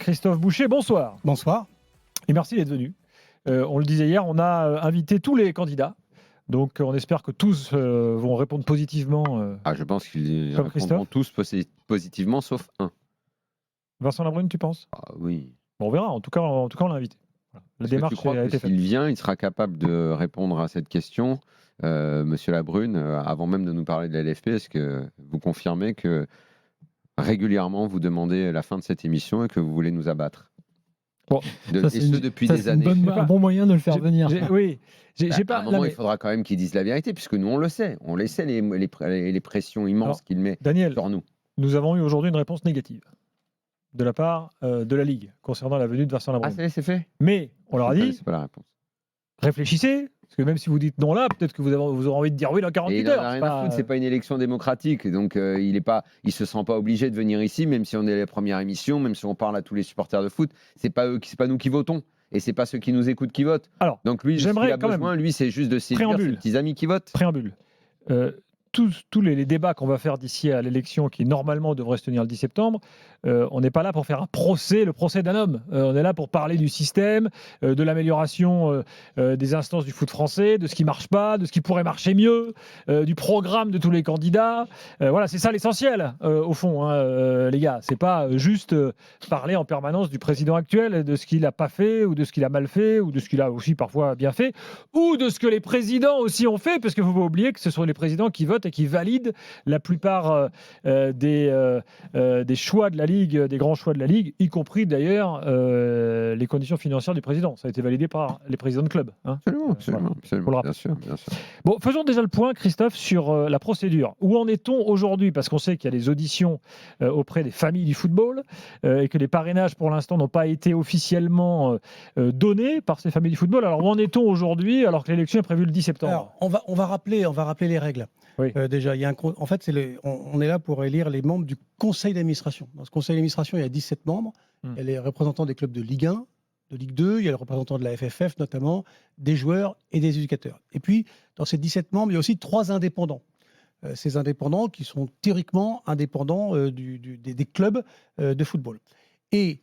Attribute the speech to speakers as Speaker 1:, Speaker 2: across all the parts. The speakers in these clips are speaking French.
Speaker 1: Christophe Boucher, bonsoir.
Speaker 2: Bonsoir.
Speaker 1: Et merci d'être venu. On le disait hier, on a invité tous les candidats. Donc on espère que tous vont répondre positivement.
Speaker 3: Je pense qu'ils
Speaker 1: comme
Speaker 3: répondront
Speaker 1: Christophe.
Speaker 3: tous positivement, sauf un.
Speaker 1: Vincent Labrune, tu penses ?
Speaker 3: Oui.
Speaker 1: Bon, on verra. En tout cas, on l'a invité. Voilà. La
Speaker 3: Est-ce que
Speaker 1: démarche
Speaker 3: tu crois
Speaker 1: a
Speaker 3: que
Speaker 1: été faite.
Speaker 3: s'il vient, il sera capable de répondre à cette question, Monsieur Labrune, avant même de nous parler de la LFP, est-ce que vous confirmez que régulièrement vous demandez la fin de cette émission et que vous voulez nous abattre
Speaker 1: Bon,
Speaker 3: depuis des années.
Speaker 2: Un bon moyen de le faire venir.
Speaker 1: Oui.
Speaker 3: À un moment, il faudra quand même qu'il dise la vérité, puisque nous, on le sait. On les sait, les pressions immenses qu'il met
Speaker 1: Daniel,
Speaker 3: sur nous.
Speaker 1: nous avons eu aujourd'hui une réponse négative de la part de la Ligue concernant la venue de Vincent Labrune.
Speaker 3: C'est fait.
Speaker 1: Mais on leur a dit,
Speaker 3: C'est pas la réponse.
Speaker 1: réfléchissez, parce que même si vous dites non là, peut-être que vous aurez envie de dire oui dans 48
Speaker 3: Et il
Speaker 1: heures.
Speaker 3: n'en a rien à foutre, c'est pas une élection démocratique, donc il se sent pas obligé de venir ici, même si on est la première émission, même si on parle à tous les supporters de foot, c'est pas nous qui votons, et c'est pas ceux qui nous écoutent qui votent.
Speaker 1: Alors,
Speaker 3: donc lui,
Speaker 1: j'aimerais
Speaker 3: ce qu'il a
Speaker 1: quand
Speaker 3: besoin,
Speaker 1: même
Speaker 3: lui, c'est juste de séduire ses petits amis qui votent.
Speaker 1: Préambule. Tous les débats qu'on va faire d'ici à l'élection, qui normalement devrait se tenir le 10 septembre, on n'est pas là pour faire le procès d'un homme. On est là pour parler du système, de l'amélioration des instances du foot français, de ce qui ne marche pas, de ce qui pourrait marcher mieux, du programme de tous les candidats. Voilà, c'est ça l'essentiel, au fond, les gars. C'est pas juste parler en permanence du président actuel, de ce qu'il n'a pas fait, ou de ce qu'il a mal fait, ou de ce qu'il a aussi parfois bien fait, ou de ce que les présidents aussi ont fait, parce qu'il ne faut pas oublier que ce sont les présidents qui votent et qui valident la plupart des choix de la Ligue, des grands choix de la Ligue, y compris d'ailleurs les conditions financières du président. Ça a été validé par les présidents de club.
Speaker 3: Absolument,
Speaker 1: voilà.
Speaker 3: bien sûr.
Speaker 1: Bon, faisons déjà le point, Christophe, sur la procédure. Où en est-on aujourd'hui ? Parce qu'on sait qu'il y a des auditions auprès des familles du football et que les parrainages, pour l'instant, n'ont pas été officiellement donnés par ces familles du football. Alors, où en est-on aujourd'hui, alors que l'élection est prévue le 10 septembre ?
Speaker 2: Alors, on va rappeler les règles.
Speaker 1: Oui.
Speaker 2: Déjà, en fait, on est là pour élire les membres du conseil d'administration. Dans ce conseil d'administration, il y a 17 membres. Il y a les représentants des clubs de Ligue 1, de Ligue 2, il y a le représentant de la FFF notamment, des joueurs et des éducateurs. Et puis, dans ces 17 membres, il y a aussi 3 indépendants. Ces indépendants qui sont théoriquement indépendants des clubs de football. Et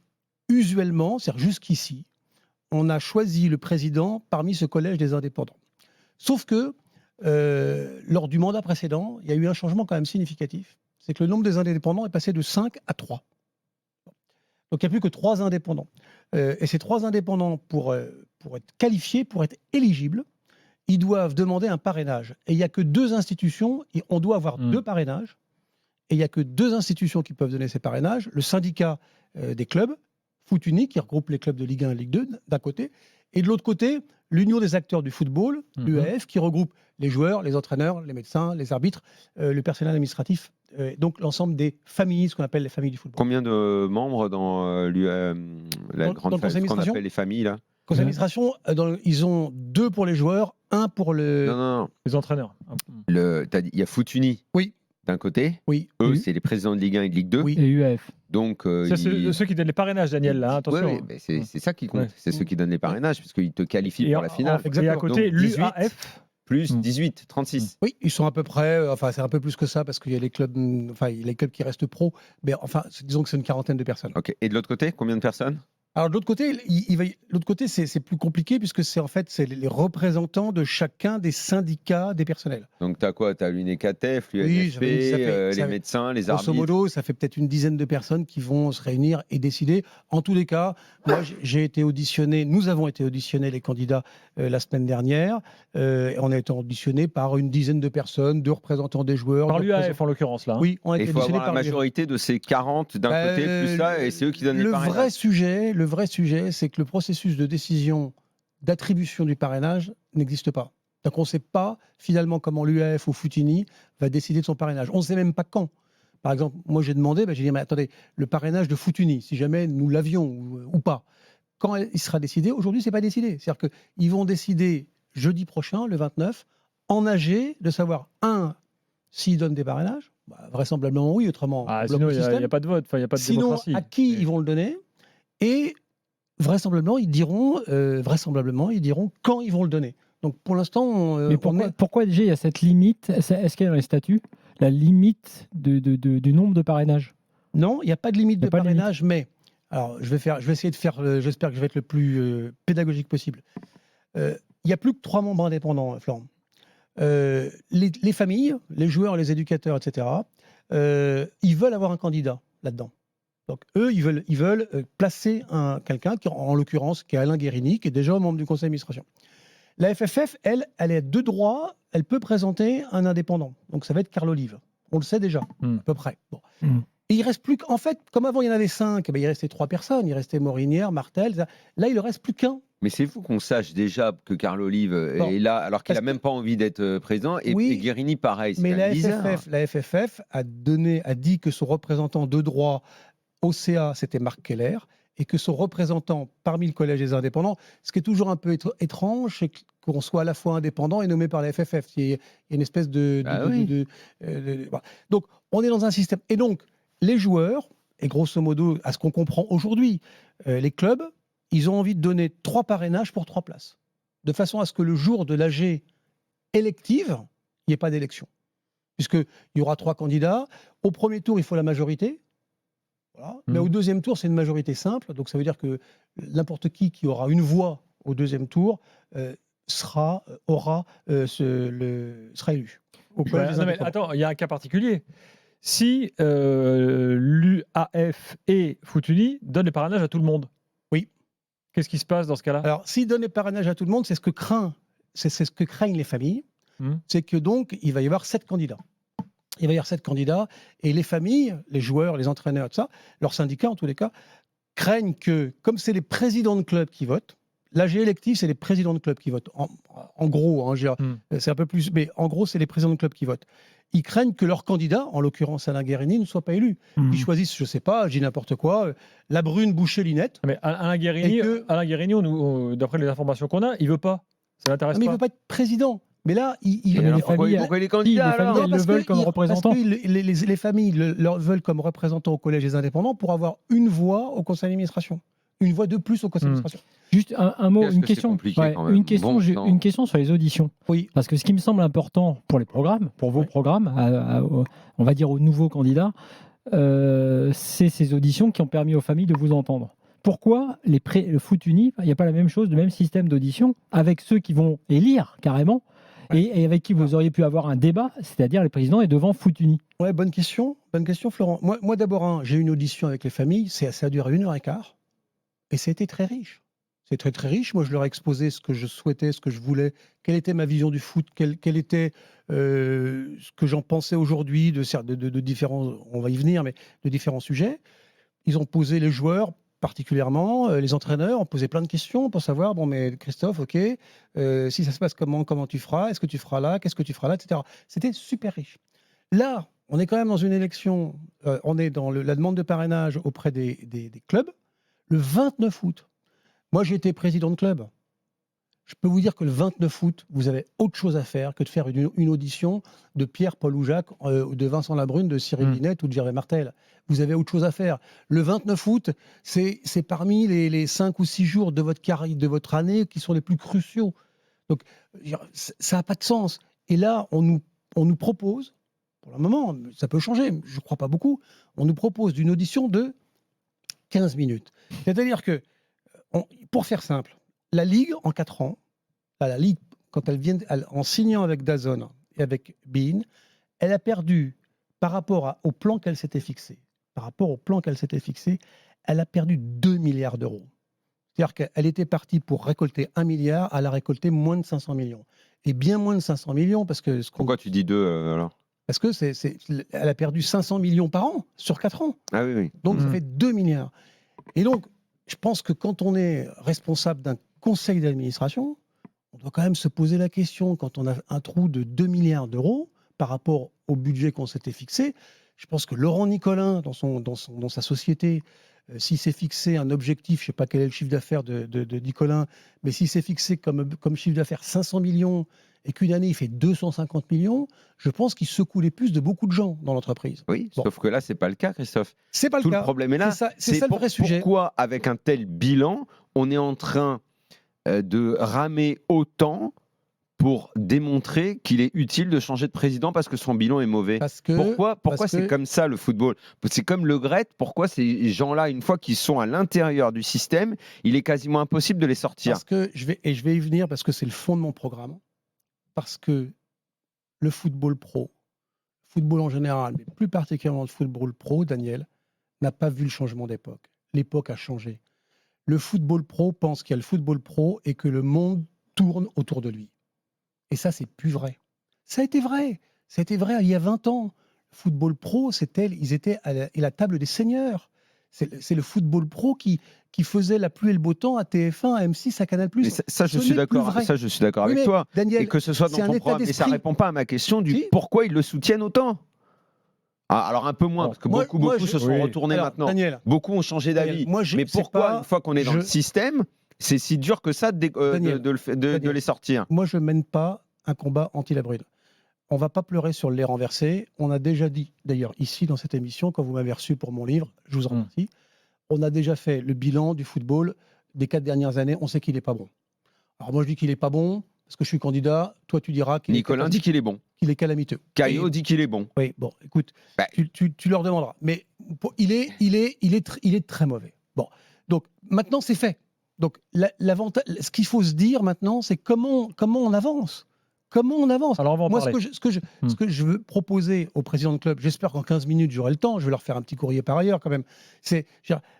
Speaker 2: usuellement, c'est-à-dire jusqu'ici, on a choisi le président parmi ce collège des indépendants. Sauf que lors du mandat précédent, il y a eu un changement quand même significatif. C'est que le nombre des indépendants est passé de 5 à 3. Donc il n'y a plus que 3 indépendants. Et ces 3 indépendants, pour être qualifiés, pour être éligibles, ils doivent demander un parrainage. Et il n'y a que 2 institutions, et on doit avoir 2 parrainages, et il n'y a que 2 institutions qui peuvent donner ces parrainages. Le syndicat des clubs, Foot Unique, qui regroupe les clubs de Ligue 1 et Ligue 2, d'un côté, et de l'autre côté, l'Union des acteurs du football, l'UAF, qui regroupe les joueurs, les entraîneurs, les médecins, les arbitres, le personnel administratif, donc l'ensemble des familles, ce qu'on appelle les familles du football.
Speaker 3: Combien de membres dans la grande famille, ce qu'on appelle les familles là ?
Speaker 2: Conseil d'administration, ils ont 2 pour les joueurs, 1 pour
Speaker 3: Non.
Speaker 1: Les entraîneurs.
Speaker 3: Il y a Foot Uni.
Speaker 2: Oui.
Speaker 3: D'un côté.
Speaker 2: Oui.
Speaker 3: Eux, c'est les présidents de Ligue 1 et de Ligue 2.
Speaker 2: Oui.
Speaker 4: Et UAF.
Speaker 3: Donc,
Speaker 1: c'est ceux qui donnent les parrainages, Daniel, là, attention.
Speaker 3: Oui, c'est ça qui compte. C'est ceux qui donnent les parrainages, parce qu'ils te qualifient pour la finale.
Speaker 1: Et à côté, l'UAF.
Speaker 3: Plus 18, 36.
Speaker 2: Oui, ils sont à peu près, c'est un peu plus que ça, parce qu'il y a les clubs qui restent pro, mais disons que c'est une quarantaine de personnes.
Speaker 3: Ok. Et de l'autre côté, combien de personnes ?
Speaker 2: Alors de l'autre côté, c'est plus compliqué puisque c'est les représentants de chacun des syndicats des personnels.
Speaker 3: Donc tu as quoi ? Tu as l'UNECATEF, l'UNFP, les médecins, les arbitres.
Speaker 2: Grosso modo, ça fait peut-être une dizaine de personnes qui vont se réunir et décider. En tous les cas, moi nous avons été auditionnés les candidats la semaine dernière. On a été auditionnés par une dizaine de personnes, 2 représentants des joueurs.
Speaker 1: Par l'UAF en l'occurrence là.
Speaker 2: Oui, on a été auditionnés par
Speaker 3: la majorité de ces 40 d'un côté plus ça, et c'est eux qui donnent les parrainages.
Speaker 2: Le vrai sujet, c'est que le processus de décision d'attribution du parrainage n'existe pas. Donc on ne sait pas finalement comment l'UAF ou Foutini va décider de son parrainage. On ne sait même pas quand. Par exemple, moi j'ai demandé, j'ai dit, mais attendez, le parrainage de Foutini, si jamais nous l'avions ou pas, quand il sera décidé, aujourd'hui ce n'est pas décidé. C'est-à-dire qu'ils vont décider jeudi prochain, le 29, en AG, de savoir, s'ils donnent des parrainages, vraisemblablement oui, autrement,
Speaker 1: sinon il n'y a pas de vote, il n'y a pas de démocratie.
Speaker 2: Sinon, à qui ils vont le donner ? Et vraisemblablement, ils diront quand ils vont le donner. Donc pour l'instant,
Speaker 4: mais pourquoi déjà il y a cette limite ? Est-ce qu'il y a dans les statuts la limite du nombre de parrainages ?
Speaker 2: Non, il n'y a pas de limite de parrainage, mais Alors, je vais essayer de faire. J'espère que je vais être le plus pédagogique possible. Il n'y a plus que 3 membres indépendants, Florent. Les familles, les joueurs, les éducateurs, etc. Ils veulent avoir un candidat là-dedans. Donc eux, ils veulent placer quelqu'un qui, en l'occurrence, qui est Alain Guérini, qui est déjà membre du conseil d'administration. La FFF, elle est de droit, elle peut présenter un indépendant. Donc ça va être Carl Olive. On le sait déjà, à peu près. Bon. Et il reste plus qu'en fait, comme avant il y en avait 5, il restait 3 personnes. Il restait Morinière, Martel. Là, il ne reste plus qu'un.
Speaker 3: Mais c'est fou qu'on sache déjà que Carl Olive est là, alors qu'il n'a même pas envie d'être président. Et Guérini, pareil.
Speaker 2: Mais la FFF a dit que son représentant de droit au CA, c'était Marc Keller, et que son représentant parmi le collège des indépendants, ce qui est toujours un peu étrange, c'est qu'on soit à la fois indépendant et nommé par la FFF. Il y a une espèce voilà. Donc, on est dans un système. Et donc, les joueurs, et grosso modo, à ce qu'on comprend aujourd'hui, les clubs, ils ont envie de donner 3 parrainages pour 3 places. De façon à ce que le jour de l'AG élective, il n'y ait pas d'élection. Puisqu'il y aura 3 candidats. Au premier tour, il faut la majorité. Voilà. Mais au deuxième tour, c'est une majorité simple. Donc ça veut dire que n'importe qui aura une voix au deuxième tour sera élu.
Speaker 1: Attends, il y a un cas particulier. Si l'UAF et Foutuni donnent les parrainages à tout le monde,
Speaker 2: oui.
Speaker 1: Qu'est-ce qui se passe dans ce cas-là?
Speaker 2: Alors, s'ils donnent les parrainages à tout le monde, c'est ce que craignent les familles. C'est que donc, il va y avoir 7 candidats. Il va y avoir 7 candidats et les familles, les joueurs, les entraîneurs, tout ça, leurs syndicats en tous les cas, craignent que, comme c'est les présidents de clubs qui votent, l'AG électif, c'est les présidents de clubs qui votent. En gros, hein, c'est un peu plus, mais en gros, c'est les présidents de clubs qui votent. Ils craignent que leur candidat, en l'occurrence Alain Guérini, ne soit pas élu. Ils choisissent, je ne sais pas, je dis n'importe quoi, la Brune, Boucher-Linette.
Speaker 1: Mais Alain Guérini, d'après les informations qu'on a, il ne veut pas. Ça l'intéresse pas.
Speaker 2: Mais il ne veut pas être président. Mais là,
Speaker 3: pourquoi les candidats
Speaker 4: ils le veulent comme représentant.
Speaker 2: Parce que les familles le veulent comme représentant au collège des indépendants pour avoir une voix au conseil d'administration. Une voix de plus au conseil d'administration.
Speaker 4: Juste un mot, une question sur les auditions.
Speaker 2: Oui.
Speaker 4: Parce que ce qui me semble important pour les programmes, pour vos programmes, on va dire aux nouveaux candidats, c'est ces auditions qui ont permis aux familles de vous entendre. Pourquoi le foot uni, il n'y a pas la même chose, le même système d'audition avec ceux qui vont élire carrément et avec qui vous auriez pu avoir un débat, c'est-à-dire le président est devant foot uni?
Speaker 2: Ouais, bonne question, Florent. Moi d'abord, j'ai eu une audition avec les familles, ça a duré 1h15 et c'était très riche. C'est très très riche. Moi, je leur ai exposé ce que je souhaitais, ce que je voulais, quelle était ma vision du foot, quel était ce que j'en pensais aujourd'hui de différents, on va y venir, mais de différents sujets. Ils ont posé les joueurs, particulièrement, les entraîneurs ont posé plein de questions pour savoir, bon, mais Christophe, ok, si ça se passe comment tu feras, est-ce que tu feras là, qu'est-ce que tu feras là, etc. C'était super riche. Là, on est quand même dans une élection, on est dans la demande de parrainage auprès des clubs, le 29 août. Moi, j'ai été président de club. Je peux vous dire que le 29 août, vous avez autre chose à faire que de faire une audition de Pierre, Paul ou Jacques, de Vincent Labrune, de Cyril Linette ou de Gervais Martel. Vous avez autre chose à faire. Le 29 août, c'est parmi les 5 ou 6 jours de votre année qui sont les plus cruciaux. Donc, ça n'a pas de sens. Et là, on nous propose, pour le moment, ça peut changer, je ne crois pas beaucoup, on nous propose d'une audition de 15 minutes. C'est-à-dire que, pour faire simple, la Ligue, en 4 ans, la Ligue, quand en signant avec DAZN et avec beIN, elle a perdu, par rapport au plan qu'elle s'était fixé, elle a perdu 2 milliards d'euros. C'est-à-dire qu'elle était partie pour récolter 1 milliard, elle a récolté moins de 500 millions. Et bien moins de 500 millions, parce que...
Speaker 3: Pourquoi tu dis 2 alors?
Speaker 2: Parce que elle a perdu 500 millions par an, sur 4 ans.
Speaker 3: Ah oui, oui.
Speaker 2: Donc ça fait 2 milliards. Et donc, je pense que quand on est responsable d'un conseil d'administration, on doit quand même se poser la question, quand on a un trou de 2 milliards d'euros par rapport au budget qu'on s'était fixé, je pense que Laurent Nicolin, dans sa société, s'il s'est fixé un objectif, je ne sais pas quel est le chiffre d'affaires de Nicolin, mais s'il s'est fixé comme chiffre d'affaires 500 millions et qu'une année il fait 250 millions, je pense qu'il secoue les puces de beaucoup de gens dans l'entreprise.
Speaker 3: Oui, sauf que là, ce n'est pas le cas, Christophe.
Speaker 2: C'est pas le cas.
Speaker 3: Tout le problème est là.
Speaker 2: C'est ça le vrai sujet.
Speaker 3: Pourquoi, avec un tel bilan, on est en train de ramer autant pour démontrer qu'il est utile de changer de président parce que son bilan est mauvais. Pourquoi c'est comme ça le football? C'est comme le Gret. Pourquoi ces gens-là, une fois qu'ils sont à l'intérieur du système, il est quasiment impossible de les sortir?
Speaker 2: Parce que je vais y venir parce que c'est le fond de mon programme. Parce que le football pro, football en général, mais plus particulièrement le football pro, Daniel, n'a pas vu le changement d'époque. L'époque a changé. Le football pro pense qu'il y a le football pro et que le monde tourne autour de lui. Et ça, c'est plus vrai. Ça a été vrai. Ça a été vrai il y a 20 ans. Le football pro, ils étaient à la table des seigneurs. C'est le football pro qui faisait la pluie et le beau temps à TF1, à M6, à Canal+.
Speaker 3: Ça, je suis d'accord avec toi.
Speaker 2: Daniel,
Speaker 3: et que ce soit dans ton programme. Mais ça ne répond pas à ma question du pourquoi ils le soutiennent autant. Alors un peu moins, parce que beaucoup se sont retournés maintenant.
Speaker 2: Daniel,
Speaker 3: beaucoup ont changé d'avis. Mais pourquoi, une fois qu'on est dans le système, c'est si dur que ça de les sortir?
Speaker 2: Moi, je ne mène pas un combat anti-Labrune. On ne va pas pleurer sur le lait renversé. On a déjà dit, d'ailleurs, ici, dans cette émission, quand vous m'avez reçu pour mon livre, je vous en remercie, on a déjà fait le bilan du football des 4 dernières années. On sait qu'il n'est pas bon. Alors moi, je dis qu'il n'est pas bon, parce que je suis candidat. Toi, tu diras qu'il
Speaker 3: Nicolas dit qu'il est bon.
Speaker 2: Qu'il est calamiteux.
Speaker 3: Caillot dit qu'il est bon.
Speaker 2: Oui, bon, écoute, tu leur demanderas. Mais il est très mauvais. Bon, donc maintenant, c'est fait. Donc, ce qu'il faut se dire maintenant, c'est comment on avance. Comment on avance?
Speaker 1: Alors, on va en
Speaker 2: Moi,
Speaker 1: parler.
Speaker 2: ce que je veux proposer aux présidents de club, j'espère qu'en 15 minutes, j'aurai le temps, je vais leur faire un petit courrier par ailleurs quand même,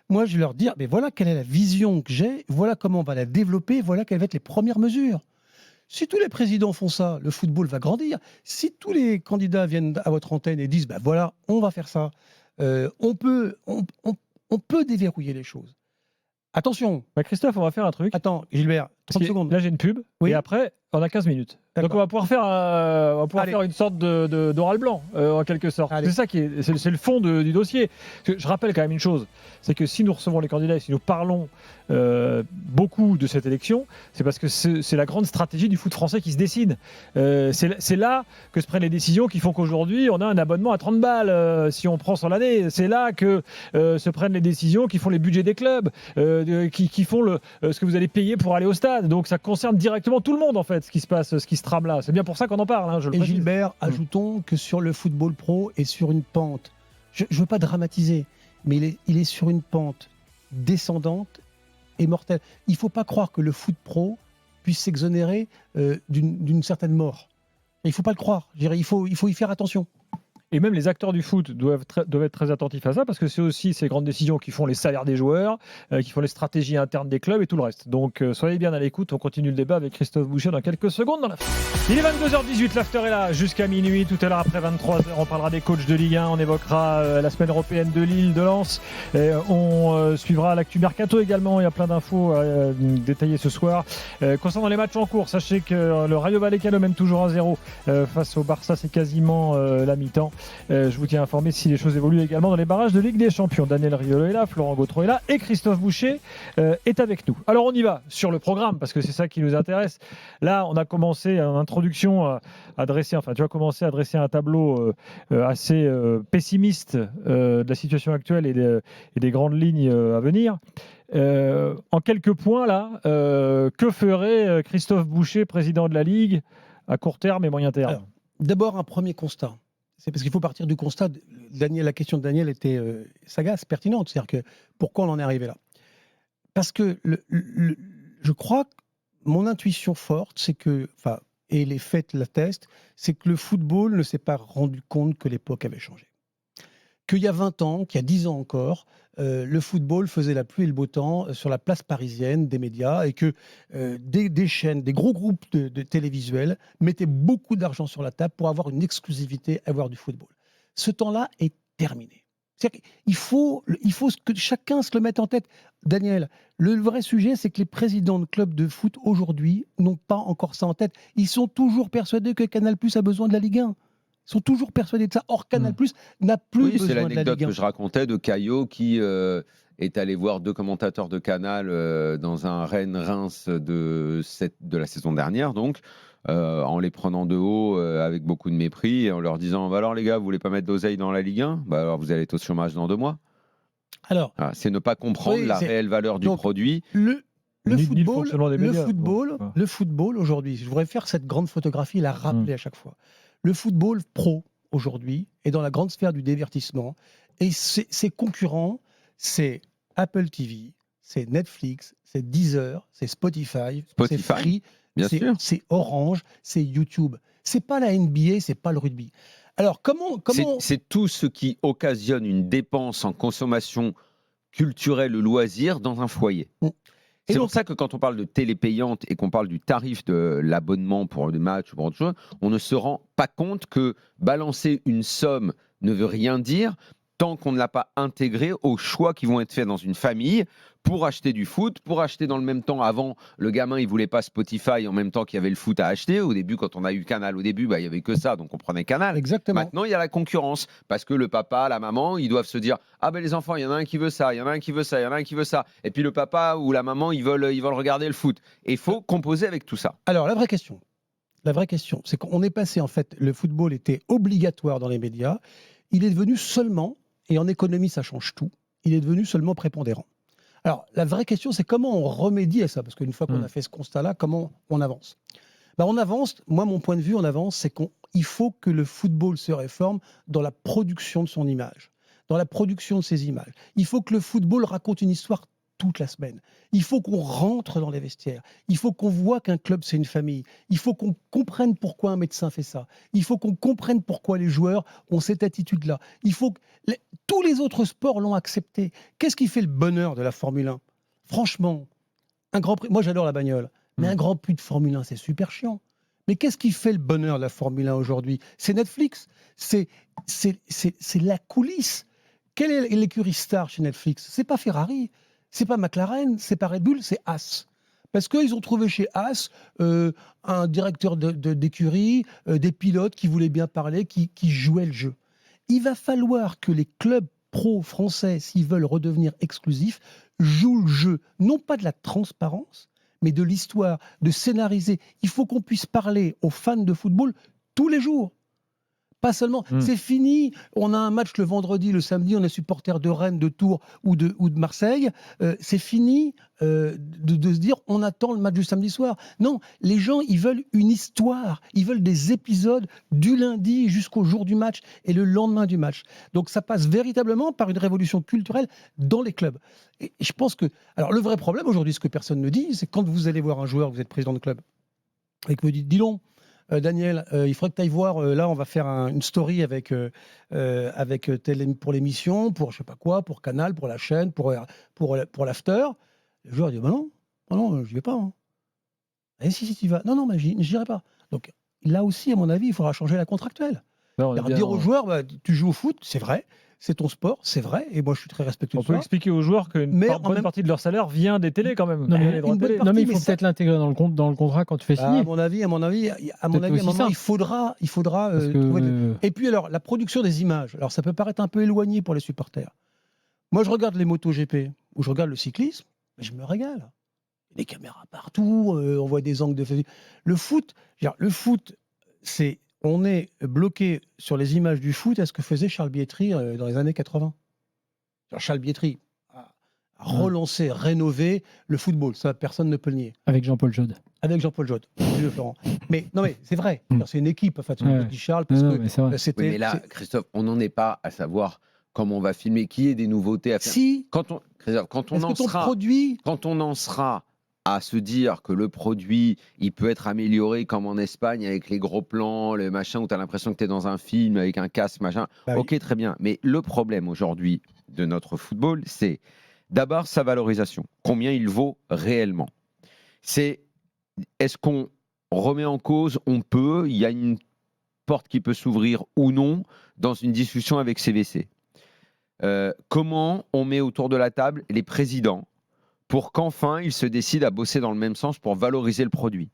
Speaker 2: moi, je vais leur dire, mais voilà quelle est la vision que j'ai, voilà comment on va la développer, voilà quelles vont être les premières mesures. Si tous les présidents font ça, le football va grandir. Si tous les candidats viennent à votre antenne et disent, voilà, on va faire ça, on peut déverrouiller les choses. Attention.
Speaker 1: Christophe, on va faire un truc.
Speaker 2: Attends, Gilbert, 30 secondes.
Speaker 1: Là, j'ai une pub. Oui. Et après, on a 15 minutes. Donc, on va pouvoir faire une sorte d'oral blanc, en quelque sorte. Allez. C'est ça c'est le fond du dossier. Je rappelle quand même une chose, c'est que si nous recevons les candidats et si nous parlons beaucoup de cette élection, c'est parce que c'est la grande stratégie du foot français qui se dessine. C'est là que se prennent les décisions qui font qu'aujourd'hui, on a un abonnement à 30 balles si on prend sur l'année. C'est là que se prennent les décisions qui font les budgets des clubs, qui font ce que vous allez payer pour aller au stade. Donc ça concerne directement tout le monde, en fait, ce qui se passe, ce qui se trame là. C'est bien pour ça qu'on en parle. Je le précise.
Speaker 2: Gilbert, ajoutons que sur le football pro est sur une pente. Je ne veux pas dramatiser, mais il est sur une pente descendante et mortelle. Il ne faut pas croire que le foot pro puisse s'exonérer d'une certaine mort. Il ne faut pas le croire. Il faut y faire attention.
Speaker 1: Et même les acteurs du foot doivent être très attentifs à ça, parce que c'est aussi ces grandes décisions qui font les salaires des joueurs, qui font les stratégies internes des clubs et tout le reste. Donc soyez bien à l'écoute, on continue le débat avec Christophe Boucher dans quelques secondes dans la fin. Il est 22h18, l'after est là jusqu'à minuit, tout à l'heure après 23h, on parlera des coachs de Ligue 1, on évoquera la semaine européenne de Lille, de Lens, on suivra l'actu Mercato également, il y a plein d'infos détaillées ce soir. Concernant les matchs en cours, sachez que le Rayo Vallecano mène toujours à 0 face au Barça, c'est quasiment la mi-temps. Je vous tiens informé si les choses évoluent également dans les barrages de Ligue des Champions. Daniel Riolo est là, Florent Gautreau est là et Christophe Boucher est avec nous. Alors on y va sur le programme parce que c'est ça qui nous intéresse. Là, on a commencé en introduction à dresser un tableau assez pessimiste de la situation actuelle et des grandes lignes à venir. En quelques points là, que ferait Christophe Boucher, président de la Ligue, à court terme et moyen terme?
Speaker 2: Alors, d'abord un premier constat. C'est parce qu'il faut partir du constat. La question de Daniel était sagace, pertinente. C'est-à-dire que pourquoi on en est arrivé là? Parce que je crois que mon intuition forte, c'est que, et les faits l'attestent, c'est que le football ne s'est pas rendu compte que l'époque avait changé. Qu'il y a 20 ans, qu'il y a 10 ans encore, le football faisait la pluie et le beau temps sur la place parisienne des médias et que des chaînes, des gros groupes de télévisuels mettaient beaucoup d'argent sur la table pour avoir une exclusivité à voir du football. Ce temps-là est terminé. Il faut que chacun se le mette en tête. Daniel, le vrai sujet, c'est que les présidents de clubs de foot aujourd'hui n'ont pas encore ça en tête. Ils sont toujours persuadés que Canal+ a besoin de la Ligue 1. Ils sont toujours persuadés de ça. Or, Canal+ n'a plus besoin de la Ligue 1.
Speaker 3: C'est l'anecdote que je racontais de Caillot qui est allé voir 2 commentateurs de Canal dans un Rennes-Reims de la saison dernière, donc, en les prenant de haut avec beaucoup de mépris et en leur disant alors les gars, vous voulez pas mettre d'oseille dans la Ligue 1 ? Alors vous allez être au chômage dans 2 mois. Alors, c'est ne pas comprendre la réelle valeur du produit.
Speaker 2: Le
Speaker 1: Ni le
Speaker 2: football,
Speaker 1: fonctionnement des médias.
Speaker 2: le football aujourd'hui, je voudrais faire cette grande photographie, la rappeler à chaque fois. Le football pro aujourd'hui est dans la grande sphère du divertissement et ses concurrents, c'est Apple TV, c'est Netflix, c'est Deezer, c'est Spotify, c'est Free,
Speaker 3: bien sûr.
Speaker 2: c'est Orange, c'est YouTube. C'est pas la NBA, c'est pas le rugby. Alors comment
Speaker 3: C'est tout ce qui occasionne une dépense en consommation culturelle ou loisir dans un foyer. C'est pour ça que quand on parle de télé payante et qu'on parle du tarif de l'abonnement pour le match ou pour autre chose, on ne se rend pas compte que balancer une somme ne veut rien dire tant qu'on ne l'a pas intégré aux choix qui vont être faits dans une famille pour acheter du foot, pour acheter dans le même temps. Avant, le gamin, il voulait pas Spotify en même temps qu'il y avait le foot à acheter. Au début, quand on a eu Canal, il y avait que ça, donc on prenait Canal.
Speaker 2: Exactement.
Speaker 3: Maintenant, il y a la concurrence parce que le papa, la maman, ils doivent se dire ah ben les enfants, il y en a un qui veut ça, il y en a un qui veut ça, il y en a un qui veut ça. Et puis le papa ou la maman, ils veulent regarder le foot. Et il faut composer avec tout ça.
Speaker 2: Alors la vraie question, c'est qu'on est passé en fait, le football était obligatoire dans les médias. Il est devenu seulement, et en économie ça change tout, il est devenu seulement prépondérant. Alors, la vraie question, c'est comment on remédie à ça. Parce qu'une fois qu'on a fait ce constat-là, comment on avance ? On avance, moi, mon point de vue, on avance, c'est qu'il faut que le football se réforme dans la production de son image, dans la production de ses images. Il faut que le football raconte une histoire toute la semaine. Il faut qu'on rentre dans les vestiaires. Il faut qu'on voit qu'un club, c'est une famille. Il faut qu'on comprenne pourquoi un médecin fait ça. Il faut qu'on comprenne pourquoi les joueurs ont cette attitude-là. Il faut que tous les autres sports l'ont accepté. Qu'est-ce qui fait le bonheur de la Formule 1 ? Franchement, un Grand Prix, moi j'adore la bagnole, mais un Grand Prix de Formule 1, c'est super chiant. Mais qu'est-ce qui fait le bonheur de la Formule 1 aujourd'hui ? C'est Netflix, c'est la coulisse. Quelle est l'écurie star chez Netflix ? C'est pas Ferrari, c'est pas McLaren, c'est pas Red Bull, c'est Haas. Parce qu'ils ont trouvé chez Haas un directeur d'écurie, des pilotes qui voulaient bien parler, qui jouaient le jeu. Il va falloir que les clubs pro français, s'ils veulent redevenir exclusifs, jouent le jeu, non pas de la transparence, mais de l'histoire, de scénariser. Il faut qu'on puisse parler aux fans de football tous les jours. Pas seulement, c'est fini, on a un match le vendredi, le samedi, on est supporter de Rennes, de Tours ou de Marseille. C'est fini de se dire on attend le match du samedi soir. Non, les gens, ils veulent une histoire, ils veulent des épisodes du lundi jusqu'au jour du match et le lendemain du match. Donc ça passe véritablement par une révolution culturelle dans les clubs. Et je pense que... Alors le vrai problème aujourd'hui, ce que personne ne dit, c'est quand vous allez voir un joueur, vous êtes président de club, et que vous dites, dis donc, Daniel, il faudrait que tu ailles voir, là on va faire une story avec pour l'émission, pour je sais pas quoi, pour Canal, pour la chaîne, pour l'after. Le joueur dit, non, je vais pas. Hein. Et si tu y vas. Non, mais j'irai pas. Donc là aussi, à mon avis, il faudra changer la contractuelle. Dire aux joueurs, tu joues au foot, c'est vrai. C'est ton sport, c'est vrai, et moi je suis très respectueux de ça.
Speaker 1: On peut expliquer aux joueurs qu'une bonne partie de leur salaire vient des télés quand même.
Speaker 4: Non, mais il faut peut-être l'intégrer dans le contrat quand tu fais signer.
Speaker 2: À mon avis, il faudra trouver. Et puis alors, la production des images. Alors ça peut paraître un peu éloigné pour les supporters. Moi, je regarde les MotoGP ou je regarde le cyclisme, mais je me régale. Il y a des caméras partout, on voit des angles de. Le foot, c'est. On est bloqué sur les images du foot à ce que faisait Charles Bietri dans les années 80. Charles Bietri a relancé, rénové le football. Ça, personne ne peut le nier.
Speaker 4: Avec Jean-Paul Jaude.
Speaker 2: Florent. Mais c'est vrai. C'est une équipe. En fait, on dit Charles parce que c'était.
Speaker 3: Mais là, Christophe, on n'en est pas à savoir comment on va filmer, qui est des nouveautés à faire.
Speaker 2: Si.
Speaker 3: Quand on en sera à se dire que le produit, il peut être amélioré comme en Espagne avec les gros plans, le machin, où tu as l'impression que tu es dans un film avec un casque, machin. Ok, très bien. Mais le problème aujourd'hui de notre football, c'est d'abord sa valorisation. Combien il vaut réellement ? Est-ce qu'on remet en cause ? Il y a une porte qui peut s'ouvrir ou non dans une discussion avec CVC. Comment on met autour de la table les présidents pour qu'enfin ils se décident à bosser dans le même sens pour valoriser le produit.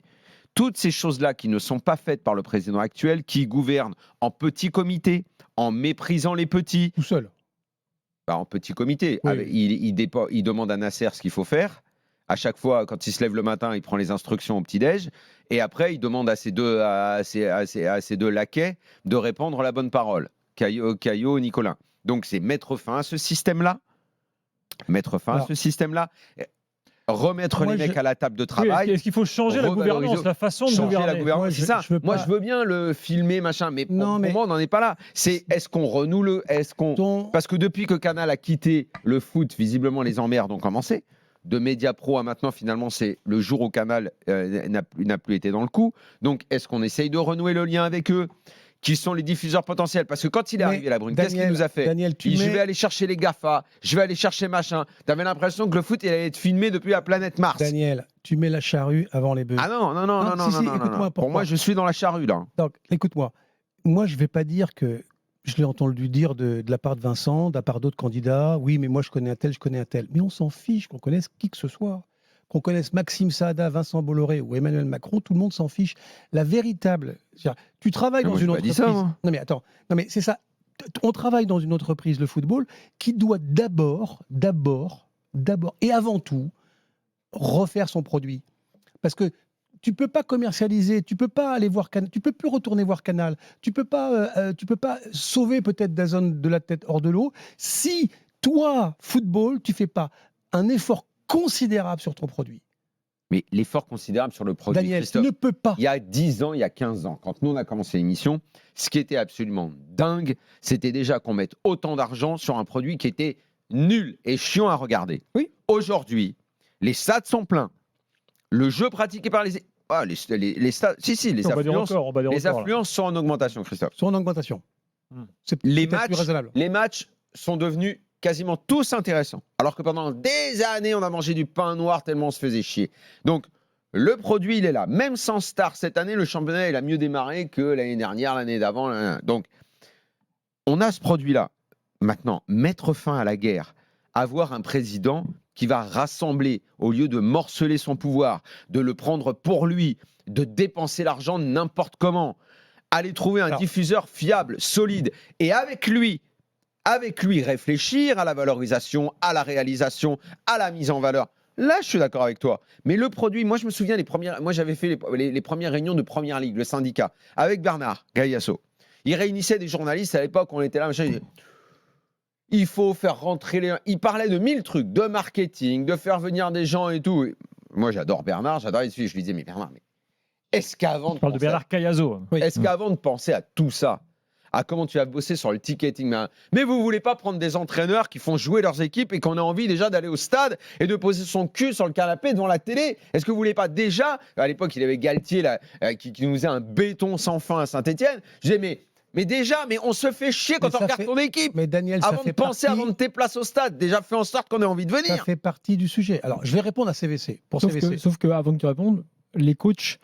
Speaker 3: Toutes ces choses-là qui ne sont pas faites par le président actuel, qui gouverne en petit comité, en méprisant les petits.
Speaker 2: Tout seul.
Speaker 3: En petit comité.
Speaker 2: Oui.
Speaker 3: Il demande à Nasser ce qu'il faut faire. À chaque fois, quand il se lève le matin, il prend les instructions au petit-déj. Et après, il demande à ses deux laquais de répandre la bonne parole. Caillot, Nicolin. Donc, c'est mettre fin à ce système-là. remettre
Speaker 2: Moi,
Speaker 3: les mecs
Speaker 2: je-
Speaker 3: à la table de
Speaker 1: Oui,
Speaker 3: travail.
Speaker 1: est-ce qu'il faut changer la
Speaker 3: revaloriser-
Speaker 1: gouvernance, la façon de
Speaker 3: Changer la
Speaker 1: gouverner?
Speaker 3: gouvernance,
Speaker 2: Moi,
Speaker 3: c'est
Speaker 2: je-
Speaker 3: ça.
Speaker 2: je veux
Speaker 3: Moi,
Speaker 2: pas-
Speaker 3: je veux bien le filmer, machin, mais
Speaker 2: Non,
Speaker 3: pour
Speaker 2: mais-
Speaker 3: moi, on n'en est pas là. C'est est-ce qu'on renoue parce que depuis que Canal a quitté le foot, visiblement, les emmerdes ont commencé. De Mediapro à maintenant, finalement, c'est le jour où Canal n'a plus été dans le coup. Donc, est-ce qu'on essaye de renouer le lien avec eux, qui sont les diffuseurs potentiels? Parce que quand il est
Speaker 2: Mais
Speaker 3: arrivé, la Brune, qu'est-ce qu'il nous a fait?
Speaker 2: Daniel,
Speaker 3: Je vais aller chercher les GAFA, je vais aller chercher machin. T'avais l'impression que le foot, il allait être filmé depuis la planète Mars.
Speaker 2: Daniel, tu mets la charrue avant les bœufs.
Speaker 3: Ah non, non, non,
Speaker 2: Non,
Speaker 3: non,
Speaker 2: si,
Speaker 3: non,
Speaker 2: si,
Speaker 3: non, non,
Speaker 2: écoute-moi,
Speaker 3: non. Pour
Speaker 2: pourquoi
Speaker 3: moi, je suis dans la charrue, là.
Speaker 2: Donc, écoute-moi. Moi, je ne vais pas dire que je l'ai entendu dire de la part de Vincent, de la part d'autres candidats. Oui, mais moi, je connais un tel, je connais un tel. Mais on s'en fiche qu'on connaisse qui que ce soit. Qu'on connaisse Maxime Saada, Vincent Bolloré ou Emmanuel Macron, tout le monde s'en fiche. La véritable. Tu travailles
Speaker 3: Mais
Speaker 2: dans
Speaker 3: moi,
Speaker 2: une
Speaker 3: j'ai pas dit
Speaker 2: entreprise.
Speaker 3: ça, moi.
Speaker 2: Non, mais attends. Non, mais c'est ça. On travaille dans une entreprise, le football, qui doit d'abord, et avant tout, refaire son produit. Parce que tu peux pas commercialiser, tu peux pas aller voir Canal, tu peux plus retourner voir Canal, tu peux pas sauver peut-être DAZN de la tête hors de l'eau si toi, football, tu fais pas un effort considérable sur ton produit.
Speaker 3: Mais l'effort considérable sur le produit,
Speaker 2: Daniel, tu
Speaker 3: Christophe,
Speaker 2: ne peux pas.
Speaker 3: il y a 10 ans, il y a 15 ans, quand nous on a commencé l'émission, ce qui était absolument dingue, c'était déjà qu'on mette autant d'argent sur un produit qui était nul et chiant à regarder.
Speaker 2: Oui.
Speaker 3: Aujourd'hui, les stades sont pleins. Le jeu pratiqué par les stades, les
Speaker 1: On bat des
Speaker 3: affluences,
Speaker 1: records, on bat des
Speaker 3: les
Speaker 1: records, là.
Speaker 3: affluences sont en augmentation, Christophe.
Speaker 2: Sont en augmentation.
Speaker 1: Hmm.
Speaker 2: C'est
Speaker 3: Les
Speaker 2: peut-être plus raisonnable.
Speaker 3: matchs sont devenus quasiment tous intéressants. Alors que pendant des années, on a mangé du pain noir tellement on se faisait chier. Donc, le produit, il est là. Même sans star, cette année, le championnat, il a mieux démarré que l'année dernière, l'année d'avant. Donc, on a ce produit-là. Maintenant, mettre fin à la guerre, avoir un président qui va rassembler, au lieu de morceler son pouvoir, de le prendre pour lui, de dépenser l'argent n'importe comment, aller trouver un diffuseur fiable, solide, et avec lui, réfléchir à la valorisation, à la réalisation, à la mise en valeur. Là, je suis d'accord avec toi. Mais le produit, moi, je me souviens, moi, j'avais fait les premières réunions de Première Ligue, le syndicat, avec Bernard Gaillasso. Il réunissait des journalistes à l'époque, on était là, machin, il disait, il faut faire rentrer les... Il parlait de 1000 trucs, de marketing, de faire venir des gens et tout. Moi, j'adore Bernard, je lui disais, mais Bernard, est-ce qu'avant
Speaker 1: Je parle de Bernard Cayazo.
Speaker 3: est-ce qu'avant de penser à tout ça, à comment tu vas bosser sur le ticketing, mais vous voulez pas prendre des entraîneurs qui font jouer leurs équipes et qu'on a envie déjà d'aller au stade et de poser son cul sur le canapé devant la télé? Est-ce que vous voulez pas déjà, à l'époque il y avait Galtier là, qui nous faisait un béton sans fin à Saint-Etienne, je disais mais déjà, mais on se fait chier quand on regarde ton équipe.
Speaker 2: Mais Daniel,
Speaker 3: avant de penser, avant de tes places au stade, déjà fais en sorte qu'on ait envie de venir.
Speaker 2: Ça fait partie du sujet. Alors, je vais répondre à CVC.
Speaker 4: Sauf que avant que tu répondes, les coachs,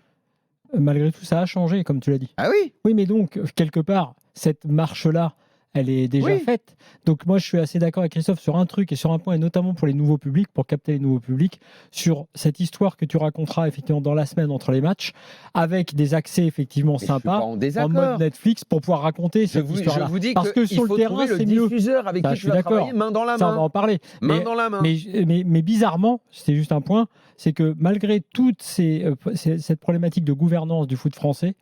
Speaker 4: malgré tout, ça a changé, comme tu l'as dit.
Speaker 3: Ah oui.
Speaker 4: Oui, mais donc, quelque part, cette marche-là, elle est déjà faite. Donc moi, je suis assez d'accord avec Christophe sur un truc et sur un point, et notamment pour les nouveaux publics, pour capter les nouveaux publics, sur cette histoire que tu raconteras effectivement dans la semaine entre les matchs, avec des accès effectivement sympas, en mode Netflix, pour pouvoir raconter cette histoire-là.
Speaker 3: Je vous dis
Speaker 4: parce que sur le terrain, c'est mieux.
Speaker 3: Diffuseur avec qui tu vas travailler main dans la main.
Speaker 4: Ça, on va en parler.
Speaker 3: Dans la main.
Speaker 4: Mais bizarrement, c'était juste un point, c'est que malgré toute cette problématique de gouvernance du foot français,